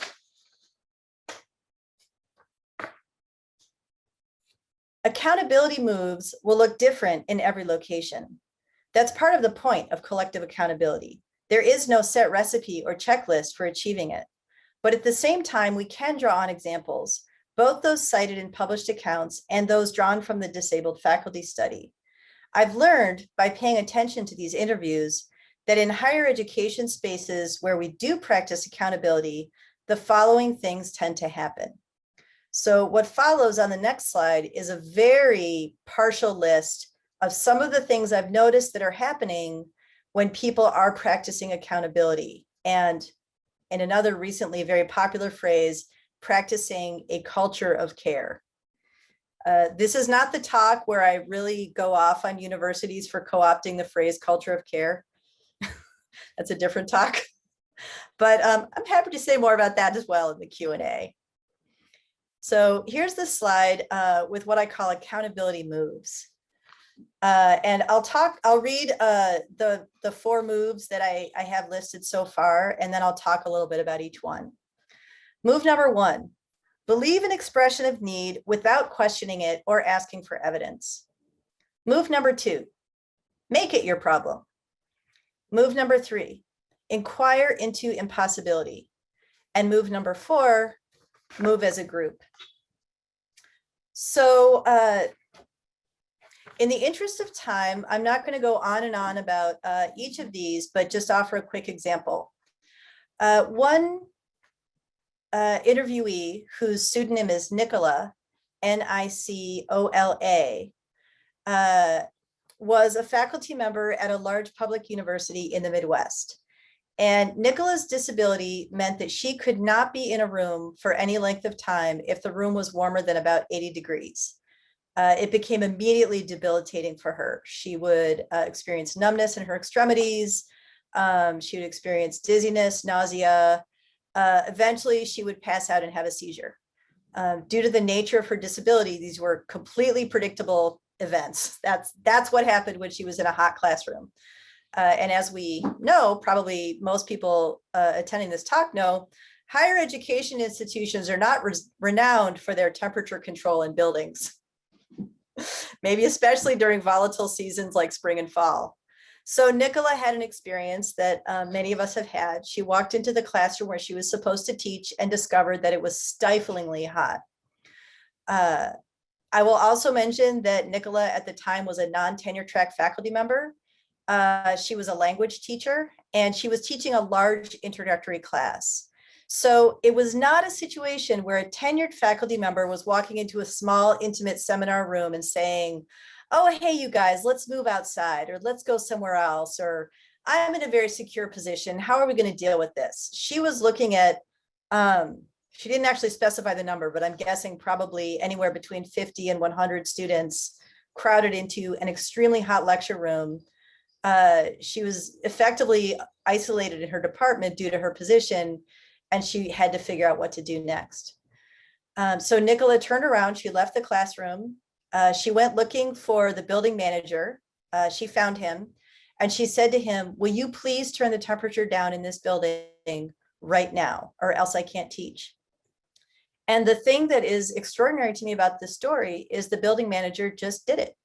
Accountability moves will look different in every location. That's part of the point of collective accountability. There is no set recipe or checklist for achieving it. But at the same time, we can draw on examples, both those cited in published accounts and those drawn from the disabled faculty study. I've learned by paying attention to these interviews that in higher education spaces where we do practice accountability, the following things tend to happen. So what follows on the next slide is a very partial list of some of the things I've noticed that are happening when people are practicing accountability. And in another recently very popular phrase, practicing a culture of care. This is not the talk where I really go off on universities for co-opting the phrase culture of care. That's a different talk. But I'm happy to say more about that as well in the Q&A. So here's the slide with what I call accountability moves. And I'll read the 4 moves that I have listed so far, and then I'll talk a little bit about each one. Move number 1, believe an expression of need without questioning it or asking for evidence. Move number 2, make it your problem. Move number 3, inquire into impossibility. And move number 4, move as a group. So in the interest of time, I'm not going to go on and on about each of these, but just offer a quick example. One interviewee whose pseudonym is Nicola, Nicola, was a faculty member at a large public university in the Midwest. And Nicola's disability meant that she could not be in a room for any length of time if the room was warmer than about 80 degrees. It became immediately debilitating for her. She would experience numbness in her extremities. She would experience dizziness, nausea. Eventually, she would pass out and have a seizure. Due to the nature of her disability, these were completely predictable events. That's what happened when she was in a hot classroom. And as we know, probably most people attending this talk know, higher education institutions are not renowned for their temperature control in buildings, maybe especially during volatile seasons like spring and fall. So Nicola had an experience that many of us have had. She walked into the classroom where she was supposed to teach and discovered that it was stiflingly hot. I will also mention that Nicola at the time was a non-tenure track faculty member. She was a language teacher and she was teaching a large introductory class. So it was not a situation where a tenured faculty member was walking into a small, intimate seminar room and saying, oh, hey, you guys, let's move outside or let's go somewhere else, or I'm in a very secure position. How are we going to deal with this? She was looking at, she didn't actually specify the number, but I'm guessing probably anywhere between 50 and 100 students crowded into an extremely hot lecture room. She was effectively isolated in her department due to her position, and she had to figure out what to do next. So Nicola turned around, she left the classroom. She went looking for the building manager. She found him and she said to him, will you please turn the temperature down in this building right now, or else I can't teach. And the thing that is extraordinary to me about this story is the building manager just did it.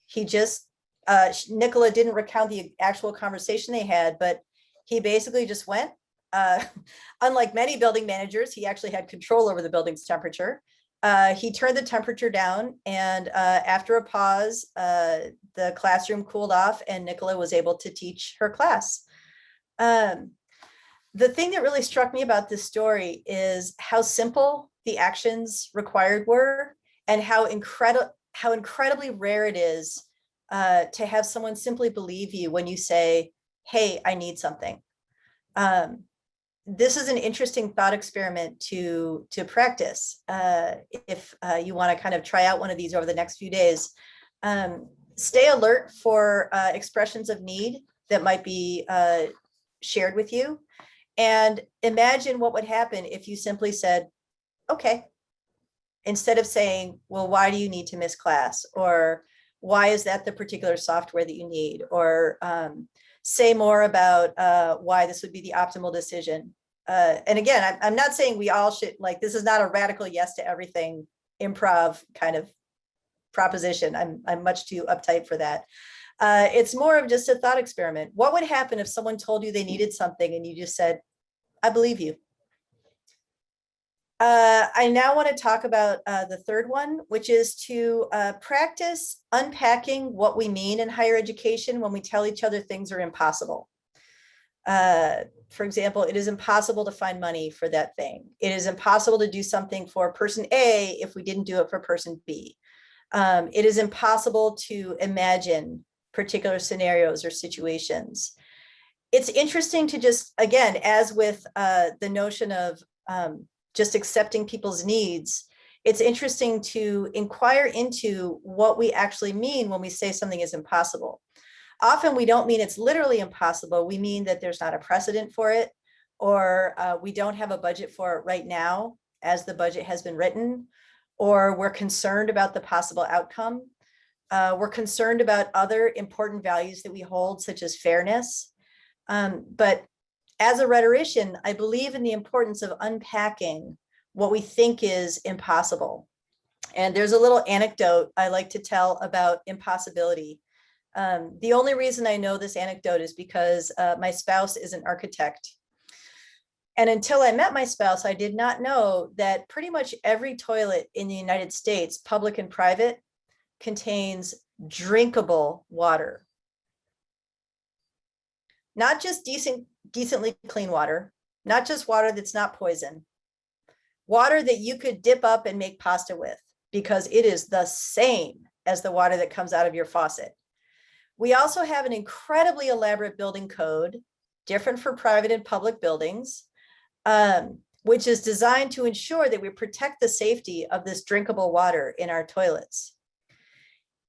He just, Nicola didn't recount the actual conversation they had, but he basically just went. Unlike many building managers, he actually had control over the building's temperature. He turned the temperature down, and after a pause, the classroom cooled off and Nicola was able to teach her class. The thing that really struck me about this story is how simple the actions required were, and how incredibly rare it is to have someone simply believe you when you say, hey, I need something. This is an interesting thought experiment to practice. If you want to kind of try out one of these over the next few days, stay alert for expressions of need that might be shared with you. And imagine what would happen if you simply said, okay, instead of saying, well, why do you need to miss class? Or why is that the particular software that you need? Or say more about why this would be the optimal decision. And again, I'm not saying we all should, like, this is not a radical yes to everything improv kind of proposition. I'm much too uptight for that. It's more of just a thought experiment. What would happen if someone told you they needed something and you just said, I believe you? I now want to talk about the third one, which is to practice unpacking what we mean in higher education when we tell each other things are impossible. For example, it is impossible to find money for that thing. It is impossible to do something for person A if we didn't do it for person B. It is impossible to imagine particular scenarios or situations. It's interesting to just, again, as with the notion of just accepting people's needs, it's interesting to inquire into what we actually mean when we say something is impossible. Often we don't mean it's literally impossible. We mean that there's not a precedent for it, or we don't have a budget for it right now as the budget has been written, or we're concerned about the possible outcome. We're concerned about other important values that we hold, such as fairness. But as a rhetorician, I believe in the importance of unpacking what we think is impossible. And there's a little anecdote I like to tell about impossibility. The only reason I know this anecdote is because my spouse is an architect. And until I met my spouse, I did not know that pretty much every toilet in the United States, public and private, contains drinkable water. Not just decently clean water, not just water that's not poison, water that you could dip up and make pasta with, because it is the same as the water that comes out of your faucet. We also have an incredibly elaborate building code, different for private and public buildings, which is designed to ensure that we protect the safety of this drinkable water in our toilets.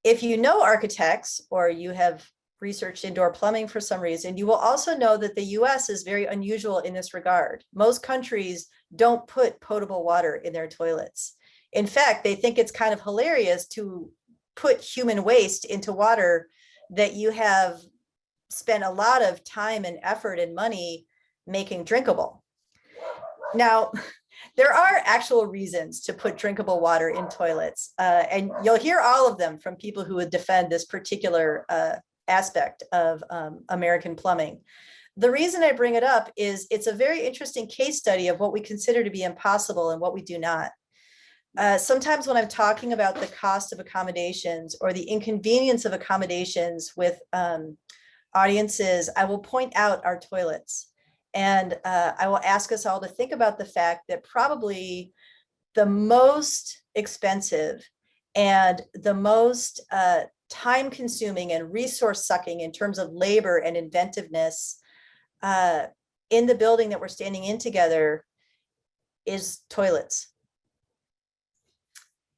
If you know architects, or you have researched indoor plumbing for some reason, you will also know that the US is very unusual in this regard. Most countries don't put potable water in their toilets. In fact, they think it's kind of hilarious to put human waste into water that you have spent a lot of time and effort and money making drinkable. Now, there are actual reasons to put drinkable water in toilets, and you'll hear all of them from people who would defend this particular aspect of American plumbing. The reason I bring it up is it's a very interesting case study of what we consider to be impossible and what we do not. Sometimes when I'm talking about the cost of accommodations or the inconvenience of accommodations with audiences, I will point out our toilets. And I will ask us all to think about the fact that probably the most expensive and the most time consuming and resource sucking in terms of labor and inventiveness in the building that we're standing in together is toilets.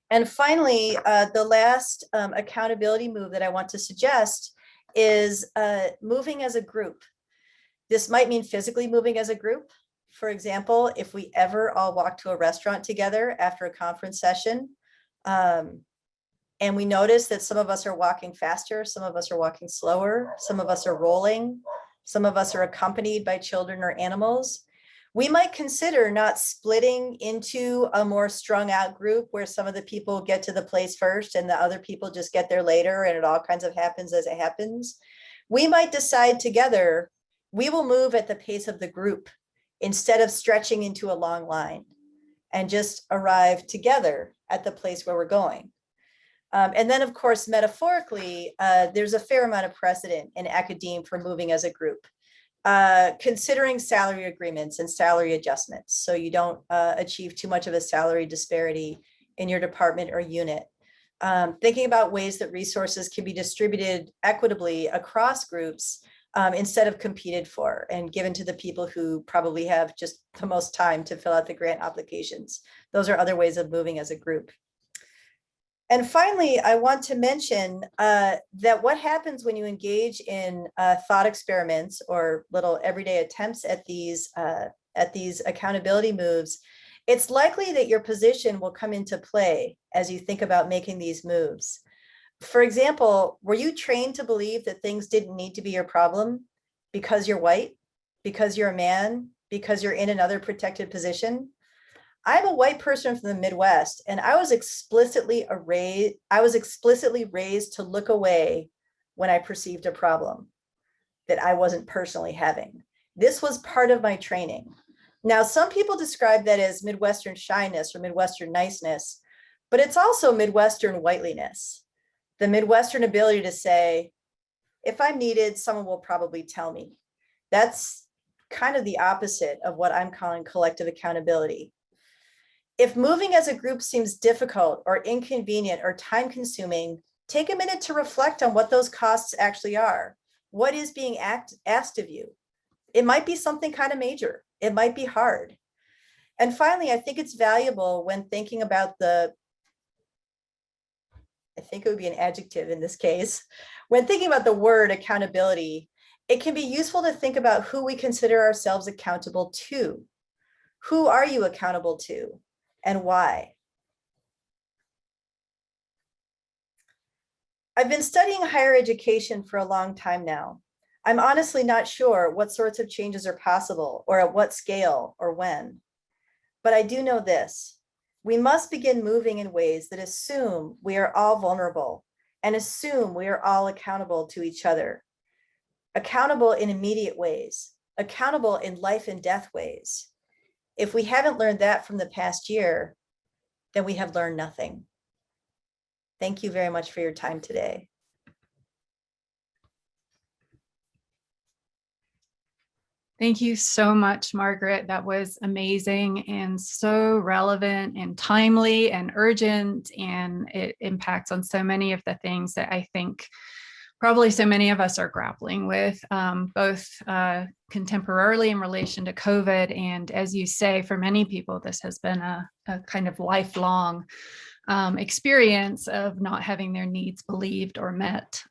And finally, the last accountability move that I want to suggest is moving as a group. This might mean physically moving as a group. For example, if we ever all walk to a restaurant together after a conference session, and we notice that some of us are walking faster, some of us are walking slower, some of us are rolling, some of us are accompanied by children or animals, we might consider not splitting into a more strung out group where some of the people get to the place first and the other people just get there later and it all kinds of happens as it happens. We might decide together, we will move at the pace of the group instead of stretching into a long line, and just arrive together at the place where we're going. And then, of course, metaphorically, there's a fair amount of precedent in academia for moving as a group, considering salary agreements and salary adjustments, so you don't achieve too much of a salary disparity in your department or unit. Thinking about ways that resources can be distributed equitably across groups instead of competed for and given to the people who probably have just the most time to fill out the grant applications. Those are other ways of moving as a group. And finally, I want to mention that what happens when you engage in thought experiments or little everyday attempts at these accountability moves, it's likely that your position will come into play as you think about making these moves. For example, were you trained to believe that things didn't need to be your problem because you're white, because you're a man, because you're in another protected position? I'm a white person from the Midwest, and I was explicitly raised to look away when I perceived a problem that I wasn't personally having. This was part of my training. Now, some people describe that as Midwestern shyness or Midwestern niceness, but it's also Midwestern whiteliness. The Midwestern ability to say, if I'm needed, someone will probably tell me. That's kind of the opposite of what I'm calling collective accountability. If moving as a group seems difficult or inconvenient or time consuming, take a minute to reflect on what those costs actually are. What is being asked of you? It might be something kind of major. It might be hard. And finally, I think it's valuable when thinking about I think it would be an adjective in this case, when thinking about the word accountability, it can be useful to think about who we consider ourselves accountable to. Who are you accountable to? And why? I've been studying higher education for a long time now. I'm honestly not sure what sorts of changes are possible or at what scale or when. But I do know this: we must begin moving in ways that assume we are all vulnerable and assume we are all accountable to each other. Accountable in immediate ways, accountable in life and death ways. If we haven't learned that from the past year, then we have learned nothing. Thank you very much for your time today. Thank you so much, Margaret. That was amazing and so relevant and timely and urgent, and it impacts on so many of the things that I think probably so many of us are grappling with, both contemporarily in relation to COVID. And as you say, for many people, this has been a kind of lifelong experience of not having their needs believed or met.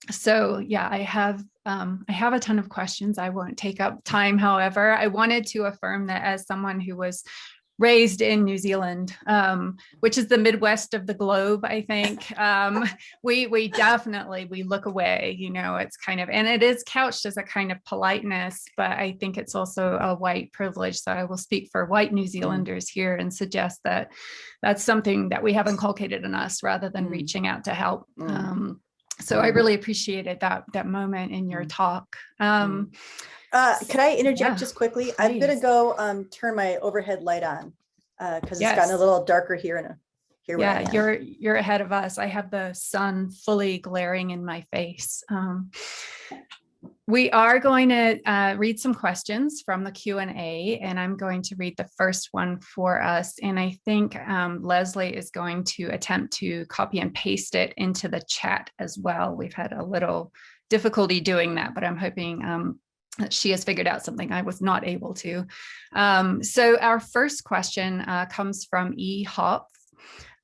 So yeah, I have a ton of questions. I won't take up time. However, I wanted to affirm that as someone who was raised in New Zealand, which is the Midwest of the globe, I think, we definitely, we look away, you know, it's kind of, and it is couched as a kind of politeness, but I think it's also a white privilege. So I will speak for white New Zealanders here and suggest that that's something that we have inculcated in us rather than reaching out to help. So I really appreciated that moment in your talk. Could I interject just quickly? Please. I'm going to go turn my overhead light on because it's gotten a little darker here. Yeah, you're ahead of us. I have the sun fully glaring in my face. We are going to read some questions from the Q&A, and I'm going to read the first one for us. And I think Leslie is going to attempt to copy and paste it into the chat as well. We've had a little difficulty doing that, but I'm hoping she has figured out something I was not able to. So our first question comes from E. Hopf.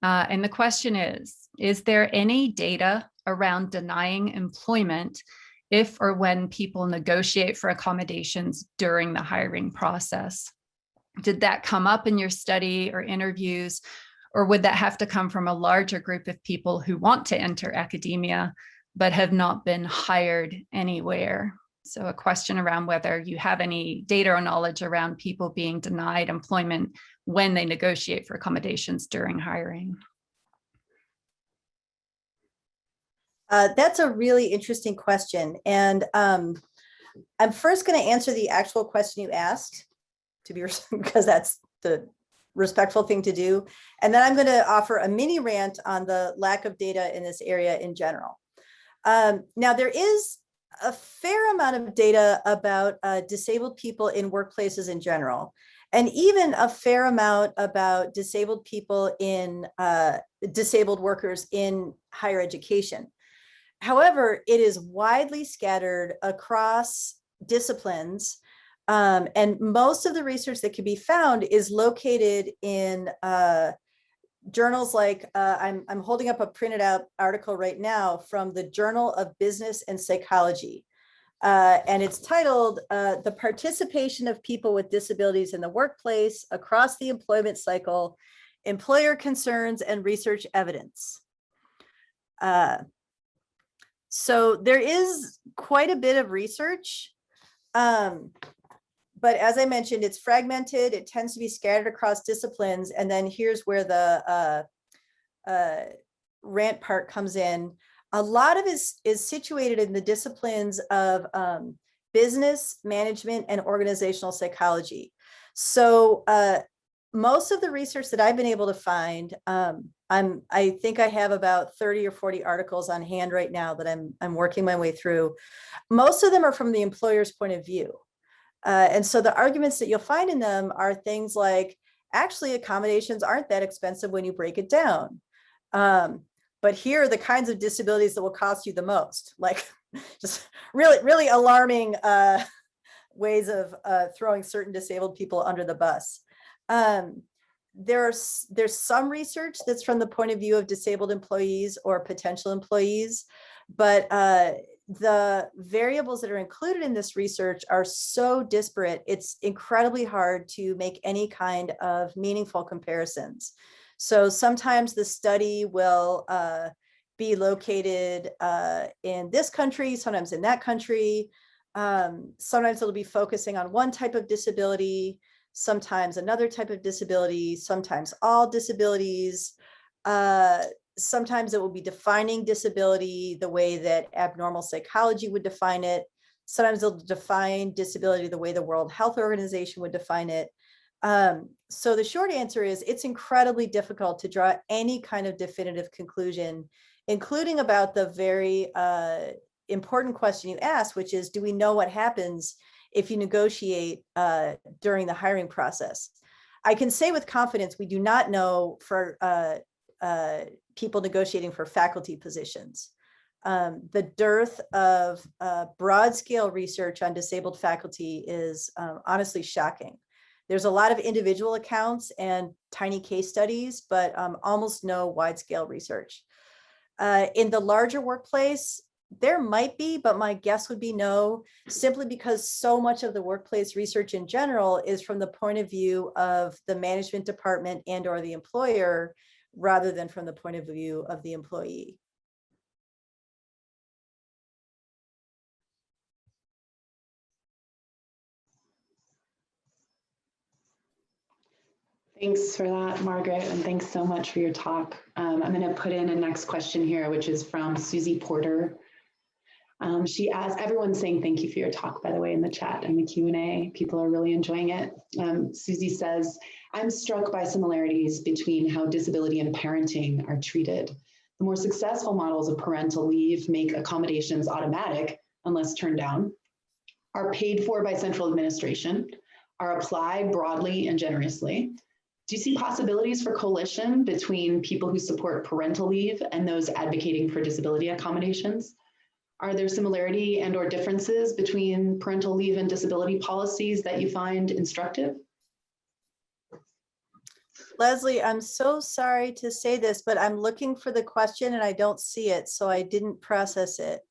And the question is there any data around denying employment if or when people negotiate for accommodations during the hiring process? Did that come up in your study or interviews, or would that have to come from a larger group of people who want to enter academia but have not been hired anywhere? So a question around whether you have any data or knowledge around people being denied employment when they negotiate for accommodations during hiring. That's a really interesting question. And I'm first going to answer the actual question you asked, because that's the respectful thing to do. And then I'm going to offer a mini rant on the lack of data in this area in general. Now, there is a fair amount of data about disabled people in workplaces in general, and even a fair amount about disabled people in disabled workers in higher education. However, it is widely scattered across disciplines, and most of the research that can be found is located in journals like, I'm holding up a printed out article right now from the Journal of Business and Psychology. And it's titled, The Participation of People with Disabilities in the Workplace Across the Employment Cycle, Employer Concerns and Research Evidence. So there is quite a bit of research. But as I mentioned, it's fragmented. It tends to be scattered across disciplines. And then here's where the rant part comes in. A lot of it is situated in the disciplines of business, management, and organizational psychology. So most of the research that I've been able to find, I think I have about 30 or 40 articles on hand right now that I'm working my way through. Most of them are from the employer's point of view. And so the arguments that you'll find in them are things like, actually, accommodations aren't that expensive when you break it down. But here are the kinds of disabilities that will cost you the most, like just really, really alarming ways of throwing certain disabled people under the bus. There's some research that's from the point of view of disabled employees or potential employees, but the variables that are included in this research are so disparate, it's incredibly hard to make any kind of meaningful comparisons. So sometimes the study will be located in this country, sometimes in that country. Sometimes it'll be focusing on one type of disability, sometimes another type of disability, sometimes all disabilities. Sometimes it will be defining disability the way that abnormal psychology would define it. Sometimes they'll define disability the way the World Health Organization would define it. So the short answer is it's incredibly difficult to draw any kind of definitive conclusion, including about the very important question you asked, which is, do we know what happens if you negotiate during the hiring process? I can say with confidence, we do not know for people negotiating for faculty positions. The dearth of broad scale research on disabled faculty is honestly shocking. There's a lot of individual accounts and tiny case studies, but almost no wide scale research. In the larger workplace, there might be, but my guess would be no, simply because so much of the workplace research in general is from the point of view of the management department and or the employer, rather than from the point of view of the employee. Thanks for that, Margaret, and thanks so much for your talk. I'm going to put in a next question here, which is from Susie Porter. She asked, everyone's saying thank you for your talk, by the way, in the chat and the Q&A. People are really enjoying it. Susie says, I'm struck by similarities between how disability and parenting are treated. The more successful models of parental leave make accommodations automatic unless turned down, are paid for by central administration, are applied broadly and generously. Do you see possibilities for coalition between people who support parental leave and those advocating for disability accommodations? Are there similarity and or differences between parental leave and disability policies that you find instructive? Leslie, I'm so sorry to say this, but I'm looking for the question and I don't see it, so I didn't process it.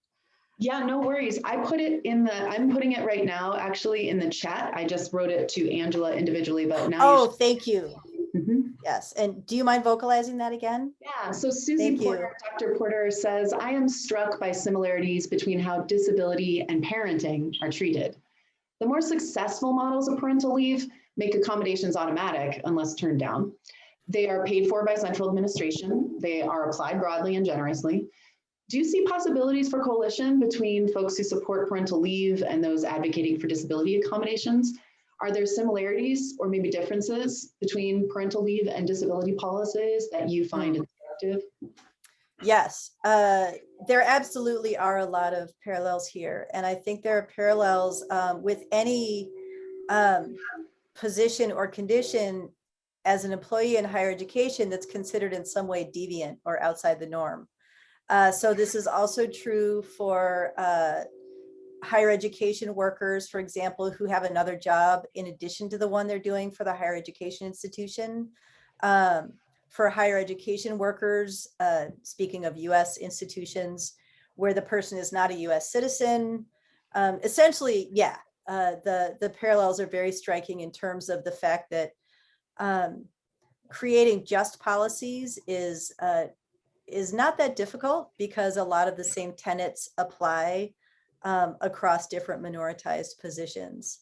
Yeah, no worries. I put it in the, I'm putting it right now, actually in the chat. I just wrote it to Angela individually, but now. Oh, thank you. Mm-hmm. Yes, and do you mind vocalizing that again? Yeah, so Susie Porter, Dr. Porter says, I am struck by similarities between how disability and parenting are treated. The more successful models of parental leave make accommodations automatic unless turned down. They are paid for by central administration. They are applied broadly and generously. Do you see possibilities for coalition between folks who support parental leave and those advocating for disability accommodations? Are there similarities or maybe differences between parental leave and disability policies that you find instructive? Yes, there absolutely are a lot of parallels here. And I think there are parallels with any position or condition as an employee in higher education that's considered in some way deviant or outside the norm. So this is also true for higher education workers, for example, who have another job in addition to the one they're doing for the higher education institution. For higher education workers, speaking of US institutions, where the person is not a US citizen, essentially, yeah, the parallels are very striking in terms of the fact that creating just policies is not that difficult because a lot of the same tenets apply across different minoritized positions.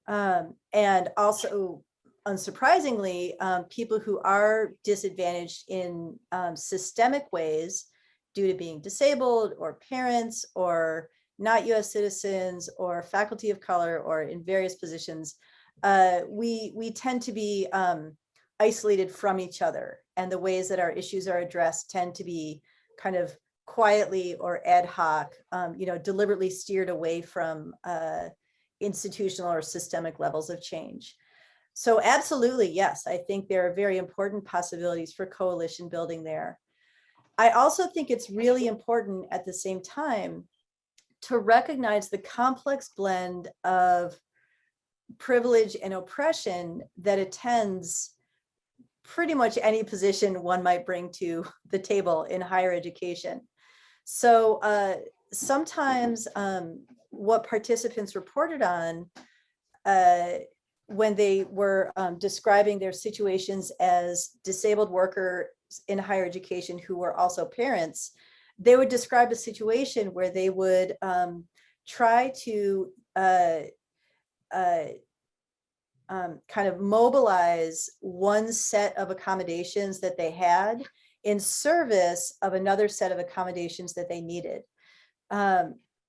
And also, unsurprisingly, people who are disadvantaged in systemic ways due to being disabled or parents or not US citizens or faculty of color or in various positions, we tend to be isolated from each other. And the ways that our issues are addressed tend to be kind of quietly or ad hoc, deliberately steered away from institutional or systemic levels of change. So absolutely, yes, I think there are very important possibilities for coalition building there. I also think it's really important at the same time to recognize the complex blend of privilege and oppression that attends pretty much any position one might bring to the table in higher education. So sometimes what participants reported on when they were describing their situations as disabled workers in higher education who were also parents, they would describe a situation where they would try to kind of mobilize one set of accommodations that they had in service of another set of accommodations that they needed.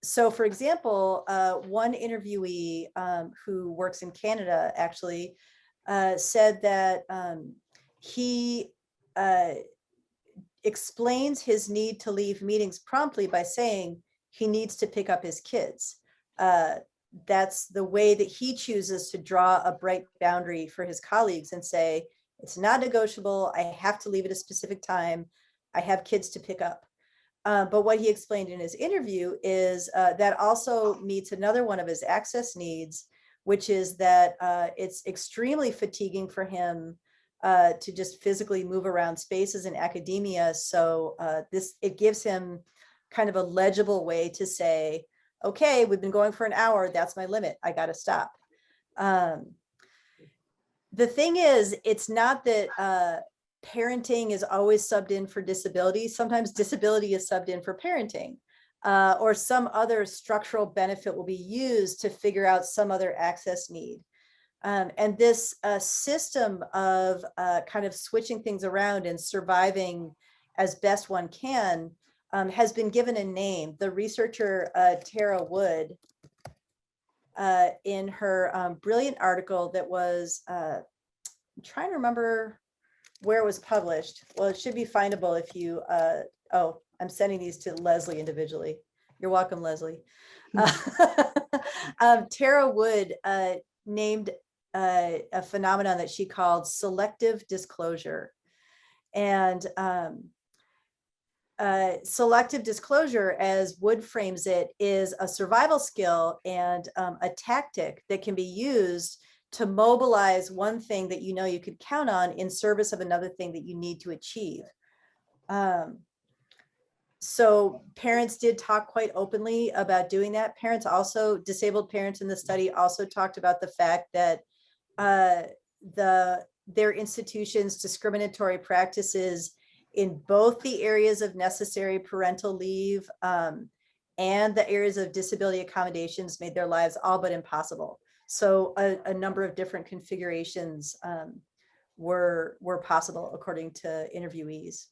So for example, one interviewee who works in Canada actually said that he explains his need to leave meetings promptly by saying he needs to pick up his kids. That's the way that he chooses to draw a bright boundary for his colleagues and say, it's not negotiable. I have to leave at a specific time. I have kids to pick up. But what he explained in his interview is that also meets another one of his access needs, which is that it's extremely fatiguing for him to just physically move around spaces in academia. So it gives him kind of a legible way to say, okay, we've been going for an hour. That's my limit. I got to stop. The thing is, it's not that parenting is always subbed in for disability. Sometimes disability is subbed in for parenting, or some other structural benefit will be used to figure out some other access need. And this system of kind of switching things around and surviving as best one can has been given a name. The researcher Tara Wood, in her brilliant article that was, I'm trying to remember where it was published. Well, it should be findable if you, oh, I'm sending these to Leslie individually. You're welcome, Leslie. Tara Wood named a phenomenon that she called selective disclosure. And selective disclosure, as Wood frames it, is a survival skill and a tactic that can be used to mobilize one thing that you know you could count on in service of another thing that you need to achieve. So parents did talk quite openly about doing that. Parents also, disabled parents in the study also talked about the fact that their institution's discriminatory practices in both the areas of necessary parental leave and the areas of disability accommodations made their lives all but impossible. So a number of different configurations were possible according to interviewees.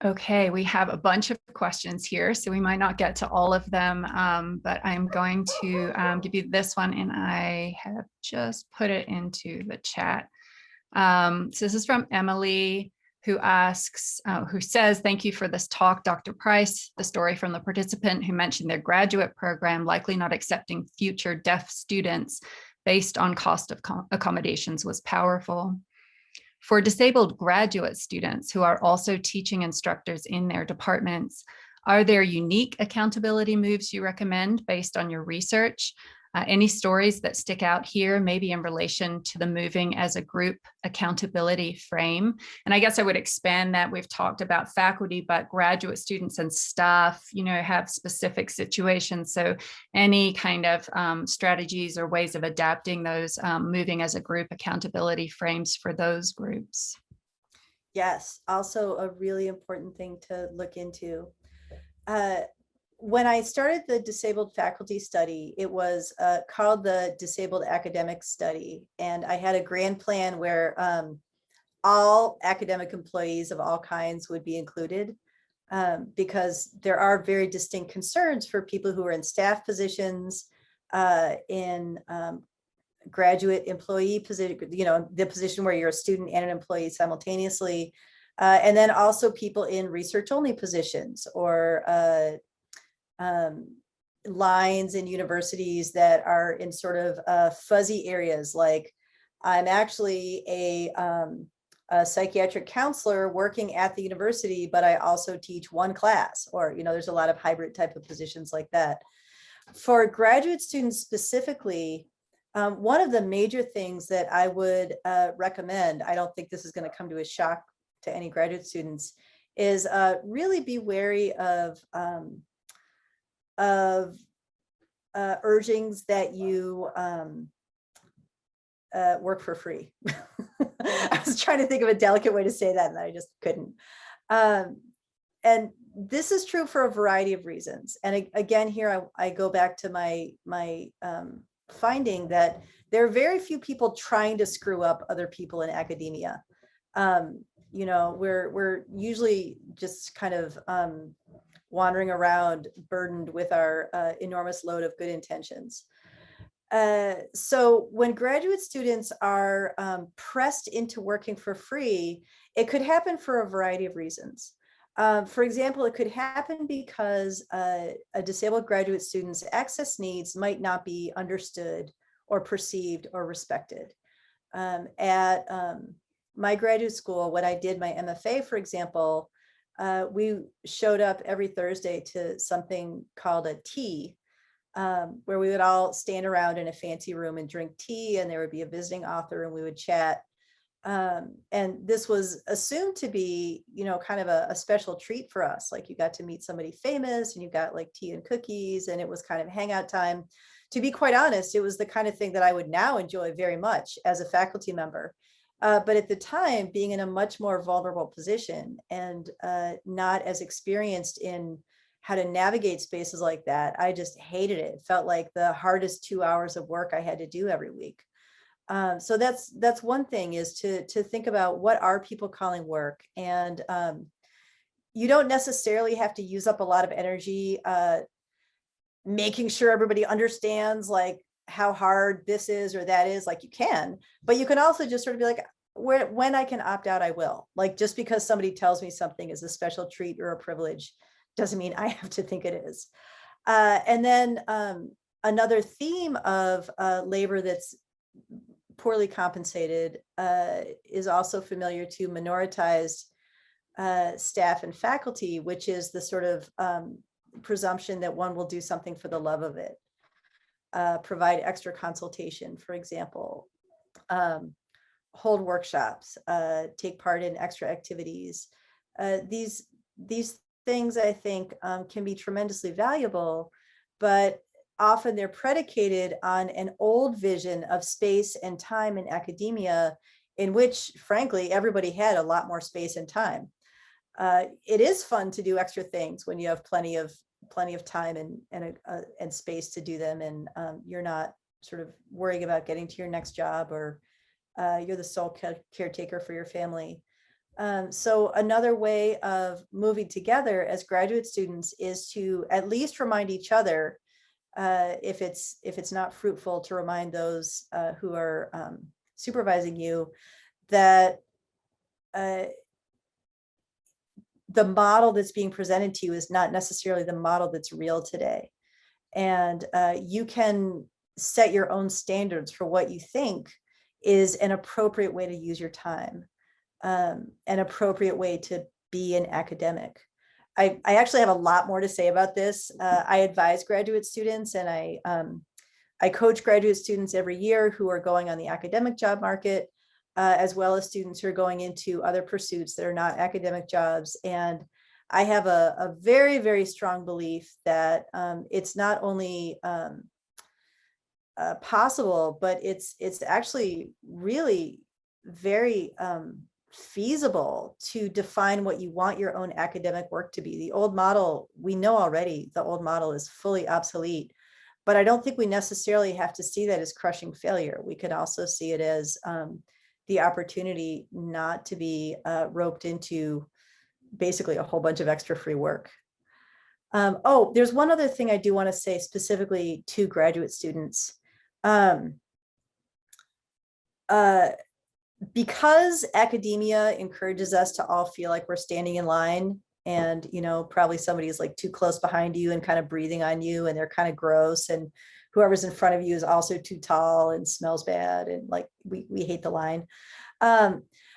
Okay, we have a bunch of questions here, so we might not get to all of them, but I'm going to give you this one, and I have just put it into the chat. So this is from Emily, who asks, who says, "Thank you for this talk, Dr. Price. The story from the participant who mentioned their graduate program likely not accepting future deaf students based on cost of accommodations was powerful. For disabled graduate students who are also teaching instructors in their departments, are there unique accountability moves you recommend based on your research? Any stories that stick out here, maybe in relation to the moving as a group accountability frame?" And I guess I would expand that. We've talked about faculty, but graduate students and staff, have specific situations. So any kind of strategies or ways of adapting those moving as a group accountability frames for those groups. Yes, also a really important thing to look into. When I started the disabled faculty study, it was called the Disabled Academic Study. And I had a grand plan where all academic employees of all kinds would be included, because there are very distinct concerns for people who are in staff positions, in graduate employee position, the position where you're a student and an employee simultaneously. And then also people in research only positions, or lines in universities that are in sort of fuzzy areas, like I'm actually a psychiatric counselor working at the university, but I also teach one class, or there's a lot of hybrid type of positions like that. For graduate students specifically, one of the major things that I would recommend, I don't think this is going to come to a shock to any graduate students, is really be wary of urgings that you work for free. I was trying to think of a delicate way to say that, and I just couldn't. And this is true for a variety of reasons. And again, here I go back to my finding that there are very few people trying to screw up other people in academia. We're usually just kind of wandering around burdened with our enormous load of good intentions. So when graduate students are pressed into working for free, it could happen for a variety of reasons. For example, it could happen because a disabled graduate student's access needs might not be understood or perceived or respected. At my graduate school, when I did my MFA, for example, we showed up every Thursday to something called a tea, where we would all stand around in a fancy room and drink tea, and there would be a visiting author and we would chat. And this was assumed to be, kind of a special treat for us. Like, you got to meet somebody famous and you got like tea and cookies, and it was kind of hangout time. To be quite honest, it was the kind of thing that I would now enjoy very much as a faculty member. But at the time, being in a much more vulnerable position and not as experienced in how to navigate spaces like that, I just hated it. It felt like the hardest 2 hours of work I had to do every week. So that's one thing, is to think about, what are people calling work? And you don't necessarily have to use up a lot of energy making sure everybody understands like how hard this is or that is. Like, you can, but you can also just sort of be like, when I can opt out, I will. Like, just because somebody tells me something is a special treat or a privilege doesn't mean I have to think it is. And then another theme of labor that's poorly compensated is also familiar to minoritized staff and faculty, which is the sort of presumption that one will do something for the love of it. Provide extra consultation, for example, hold workshops, take part in extra activities. These things, I think, can be tremendously valuable, but often they're predicated on an old vision of space and time in academia, in which, frankly, everybody had a lot more space and time. It is fun to do extra things when you have plenty of time and space to do them, and you're not sort of worrying about getting to your next job, or you're the sole caretaker for your family. So another way of moving together as graduate students is to at least remind each other, if it's not fruitful, to remind those who are supervising you, that the model that's being presented to you is not necessarily the model that's real today. And you can set your own standards for what you think is an appropriate way to use your time, an appropriate way to be an academic. I actually have a lot more to say about this. I advise graduate students, and I coach graduate students every year who are going on the academic job market, as well as students who are going into other pursuits that are not academic jobs. And I have a very, very strong belief that it's not only possible, but it's actually really very feasible to define what you want your own academic work to be. The old model, we know already, the old model is fully obsolete, but I don't think we necessarily have to see that as crushing failure. We can also see it as the opportunity not to be roped into basically a whole bunch of extra free work. Oh, there's one other thing I do want to say specifically to graduate students. Because academia encourages us to all feel like we're standing in line, and probably somebody is like too close behind you and kind of breathing on you, and they're kind of gross, and whoever's in front of you is also too tall and smells bad, and like we hate the line.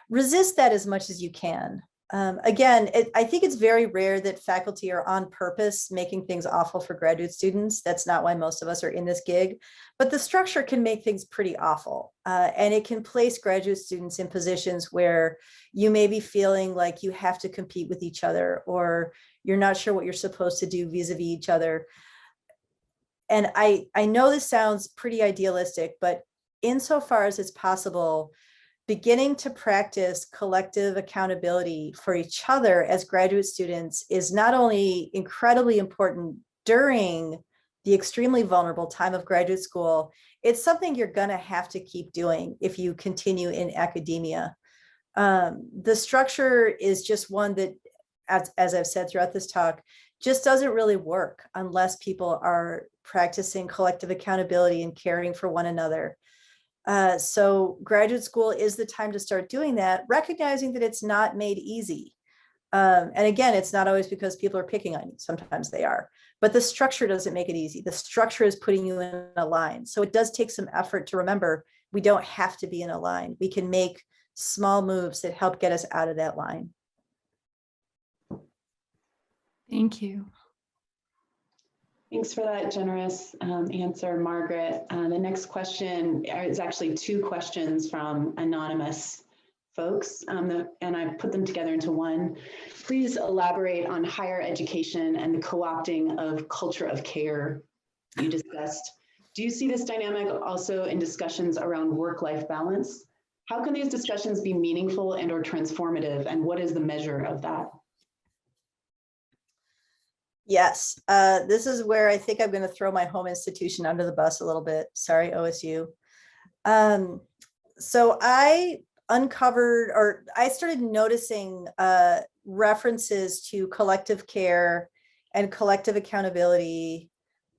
Resist that as much as you can. Again, I think it's very rare that faculty are on purpose making things awful for graduate students. That's not why most of us are in this gig, but the structure can make things pretty awful. And it can place graduate students in positions where you may be feeling like you have to compete with each other, or you're not sure what you're supposed to do vis-a-vis each other. And I know this sounds pretty idealistic, but insofar as it's possible, beginning to practice collective accountability for each other as graduate students is not only incredibly important during the extremely vulnerable time of graduate school, it's something you're going to have to keep doing if you continue in academia. The structure is just one that, as I've said throughout this talk, just doesn't really work unless people are practicing collective accountability and caring for one another. So graduate school is the time to start doing that, recognizing that it's not made easy. And again, it's not always because people are picking on you. Sometimes they are, but the structure doesn't make it easy. The structure is putting you in a line. So it does take some effort to remember we don't have to be in a line. We can make small moves that help get us out of that line. Thank you. Thanks for that generous answer, Margaret. The next question is actually two questions from anonymous folks, and I put them together into one. Please elaborate on higher education and the co-opting of culture of care you discussed. Do you see this dynamic also in discussions around work-life balance? How can these discussions be meaningful and or transformative, and what is the measure of that? Yes, this is where I think I'm going to throw my home institution under the bus a little bit. Sorry, OSU. So I uncovered, or I started noticing references to collective care and collective accountability,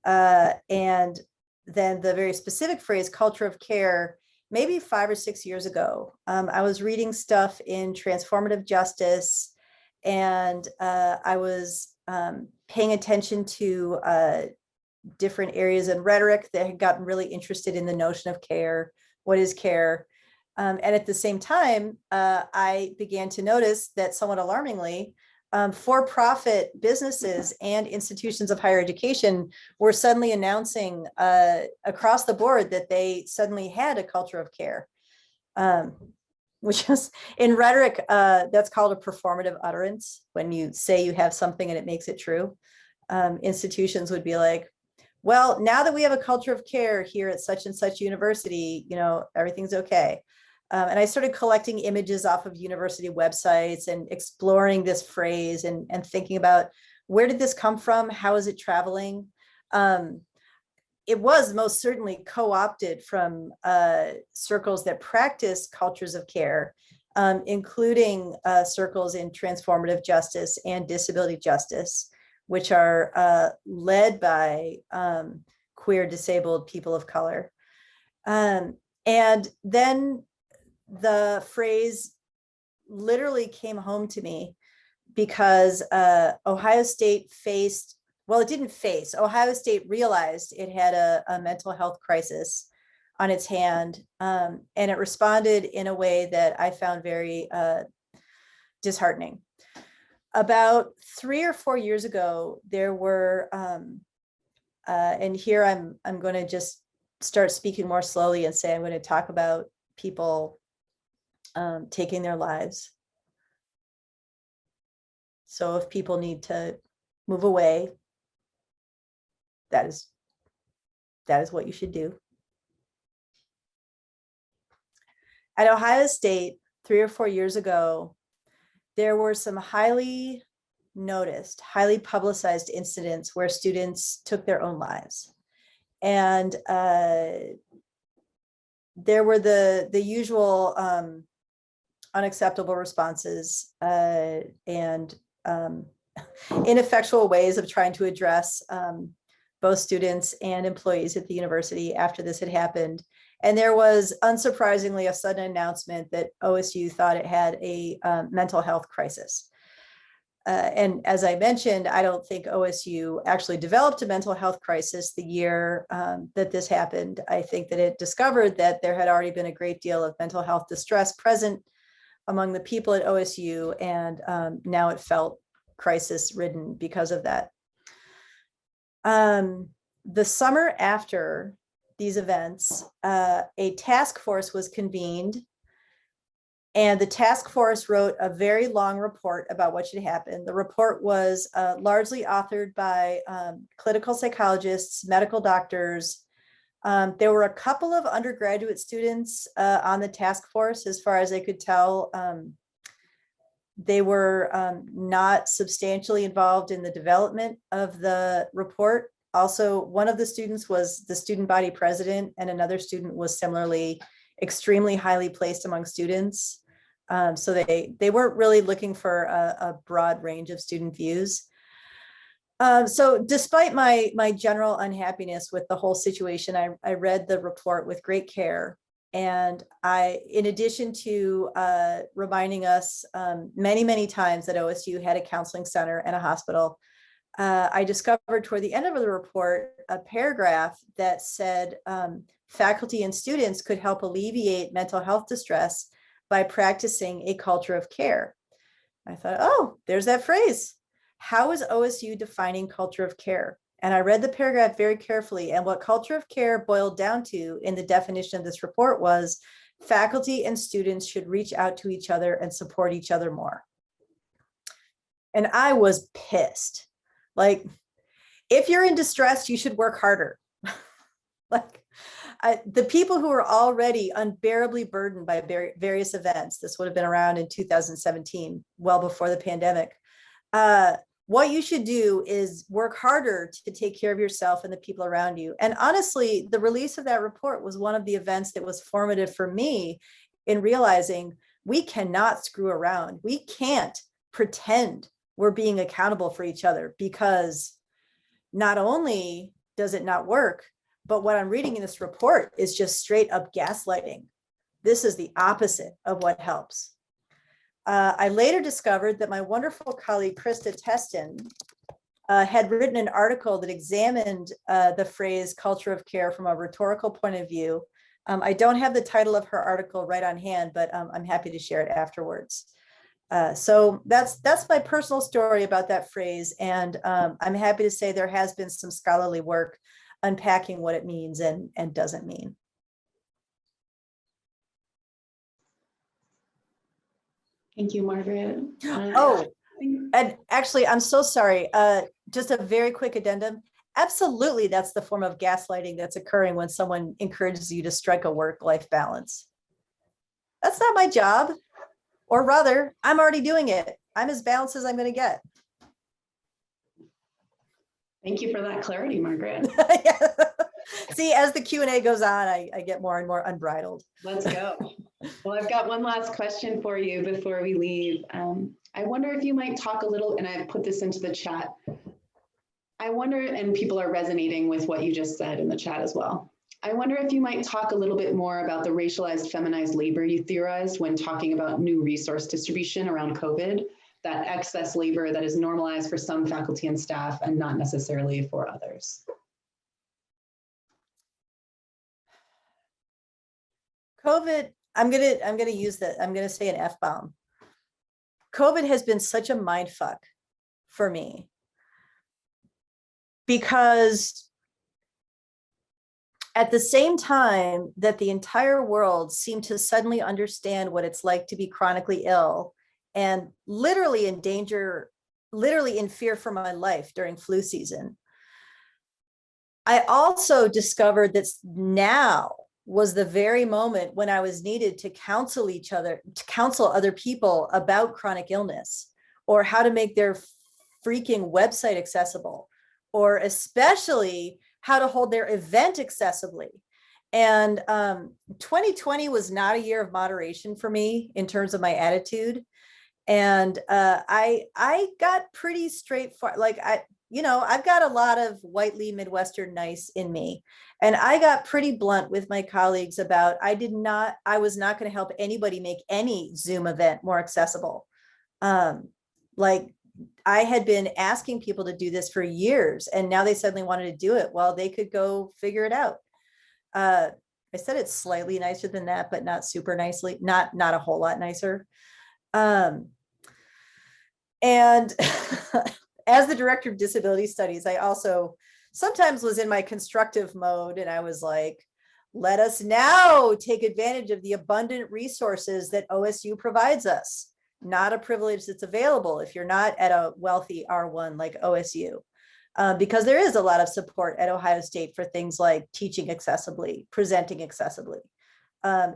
and then the very specific phrase culture of care maybe 5 or 6 years ago. I was reading stuff in transformative justice, and I was paying attention to different areas in rhetoric that had gotten really interested in the notion of care. What is care? And at the same time, I began to notice that, somewhat alarmingly, for-profit businesses and institutions of higher education were suddenly announcing across the board that they suddenly had a culture of care, which is, in rhetoric, that's called a performative utterance. When you say you have something and it makes it true, institutions would be like, well, now that we have a culture of care here at such and such university, everything's okay. And I started collecting images off of university websites and exploring this phrase and thinking about, where did this come from? How is it traveling? It was most certainly co-opted from circles that practice cultures of care. including circles in transformative justice and disability justice, which are led by queer, disabled people of color. And then the phrase literally came home to me because Ohio State faced, well, it didn't face, Ohio State realized it had a mental health crisis on its hand, and it responded in a way that I found very disheartening. About 3 or 4 years ago, there were, and here I'm going to just start speaking more slowly and say I'm going to talk about people taking their lives. So if people need to move away, that is what you should do. At Ohio State, 3 or 4 years ago, there were some highly noticed, highly publicized incidents where students took their own lives. And there were the usual unacceptable responses and ineffectual ways of trying to address both students and employees at the university after this had happened. And there was, unsurprisingly, a sudden announcement that OSU thought it had a mental health crisis. And as I mentioned, I don't think OSU actually developed a mental health crisis the year that this happened. I think that it discovered that there had already been a great deal of mental health distress present among the people at OSU, and now it felt crisis-ridden because of that. The summer after these events, a task force was convened, and the task force wrote a very long report about what should happen. The report was largely authored by clinical psychologists, medical doctors. There were a couple of undergraduate students on the task force, as far as I could tell. They were not substantially involved in the development of the report. Also, one of the students was the student body president, and another student was similarly extremely highly placed among students. So they weren't really looking for a broad range of student views. So despite my general unhappiness with the whole situation, I read the report with great care. And in addition to reminding us many times that OSU had a counseling center and a hospital, I discovered toward the end of the report a paragraph that said faculty and students could help alleviate mental health distress by practicing a culture of care. I thought, oh, there's that phrase. How is OSU defining culture of care? And I read the paragraph very carefully, and what culture of care boiled down to in the definition of this report was faculty and students should reach out to each other and support each other more. And I was pissed. Like, if you're in distress, you should work harder. Like, the people who are already unbearably burdened by various events, this would have been around in 2017, well before the pandemic. What you should do is work harder to take care of yourself and the people around you. And honestly, the release of that report was one of the events that was formative for me in realizing we cannot screw around. We can't pretend we're being accountable for each other, because not only does it not work, but what I'm reading in this report is just straight up gaslighting. This is the opposite of what helps. I later discovered that my wonderful colleague, Krista Teston, had written an article that examined the phrase culture of care from a rhetorical point of view. I don't have the title of her article right on hand, but I'm happy to share it afterwards. So that's my personal story about that phrase. And I'm happy to say there has been some scholarly work unpacking what it means and doesn't mean. Thank you, Margaret. Oh, and actually, I'm so sorry. Just a very quick addendum. Absolutely, that's the form of gaslighting that's occurring when someone encourages you to strike a work-life balance. That's not my job. Or rather, I'm already doing it. I'm as balanced as I'm going to get. Thank you for that clarity, Margaret. Yeah. See, as the Q&A goes on, I get more and more unbridled. Let's go. Well, I've got one last question for you before we leave. I wonder if you might talk a little, and I put this into the chat. I wonder, and people are resonating with what you just said in the chat as well. I wonder if you might talk a little bit more about the racialized, feminized labor you theorized when talking about new resource distribution around COVID, that excess labor that is normalized for some faculty and staff and not necessarily for others. COVID, I'm gonna use that. I'm gonna say an F-bomb. COVID has been such a mind fuck for me because at the same time that the entire world seemed to suddenly understand what it's like to be chronically ill and literally in danger, literally in fear for my life during flu season, I also discovered that now was the very moment when I was needed to counsel other people about chronic illness, or how to make their freaking website accessible, or especially how to hold their event accessibly. And 2020 was not a year of moderation for me in terms of my attitude. And I got pretty straightforward, like I've got a lot of whitely Midwestern nice in me. And I got pretty blunt with my colleagues about I was not going to help anybody make any Zoom event more accessible. Like I had been asking people to do this for years, and now they suddenly wanted to do it. Well, they could go figure it out. I said it's slightly nicer than that, but not super nicely, not a whole lot nicer. And as the director of disability studies, I also sometimes was in my constructive mode, and I was like, let us now take advantage of the abundant resources that OSU provides us. Not a privilege that's available if you're not at a wealthy R1 like OSU, because there is a lot of support at Ohio State for things like teaching accessibly, presenting accessibly.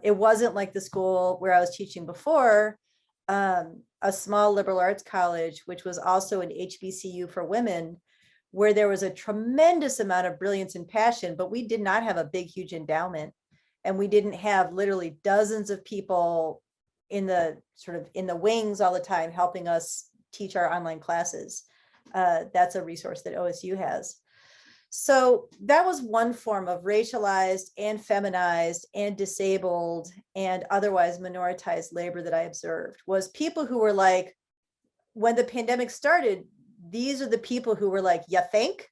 It wasn't like the school where I was teaching before, a small liberal arts college, which was also an HBCU for women, where there was a tremendous amount of brilliance and passion, but we did not have a big, huge endowment. And we didn't have literally dozens of people in the wings all the time helping us teach our online classes. That's a resource that OSU has. So that was one form of racialized and feminized and disabled and otherwise minoritized labor that I observed, was people who were like, when the pandemic started, these are the people who were like, you think?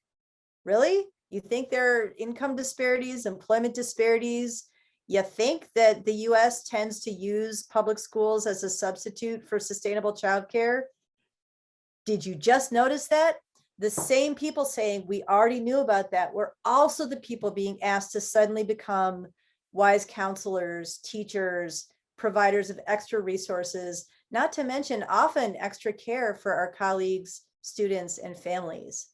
Really? You think there are income disparities, employment disparities? You think that the US tends to use public schools as a substitute for sustainable childcare? Did you just notice that? The same people saying we already knew about that were also the people being asked to suddenly become wise counselors, teachers, providers of extra resources, not to mention often extra care for our colleagues, students, and families.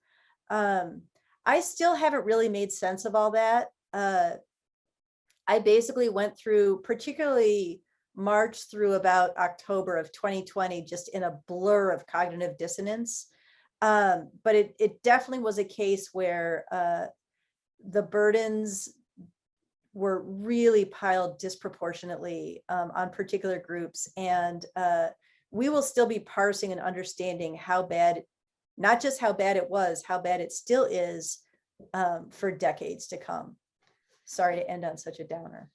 I still haven't really made sense of all that. I basically went through, particularly March through about October of 2020, just in a blur of cognitive dissonance. But it definitely was a case where the burdens were really piled disproportionately on particular groups. And we will still be parsing and understanding how bad, not just how bad it was, how bad it still is for decades to come. Sorry to end on such a downer.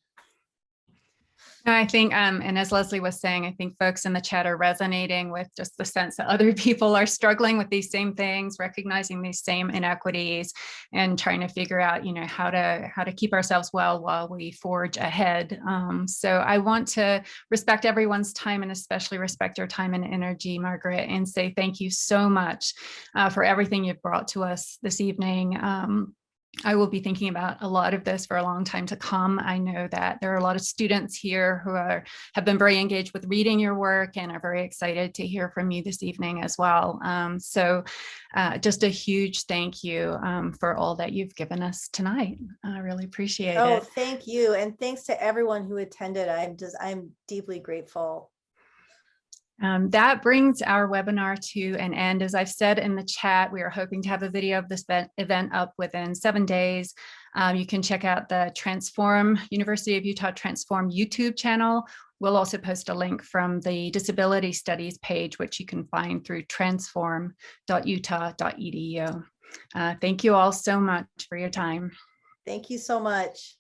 No, I think, and as Leslie was saying, I think folks in the chat are resonating with just the sense that other people are struggling with these same things, recognizing these same inequities, and trying to figure out, how to keep ourselves well while we forge ahead. So I want to respect everyone's time, and especially respect your time and energy, Margaret, and say thank you so much for everything you've brought to us this evening. I will be thinking about a lot of this for a long time to come. I know that there are a lot of students here who have been very engaged with reading your work and are very excited to hear from you this evening as well. So just a huge thank you for all that you've given us tonight. I really appreciate it. Oh, thank you. And thanks to everyone who attended. I'm deeply grateful. That brings our webinar to an end. As I've said in the chat, we are hoping to have a video of this event up within 7 days. You can check out the Transform, University of Utah Transform YouTube channel. We'll also post a link from the Disability Studies page, which you can find through transform.utah.edu. Thank you all so much for your time. Thank you so much.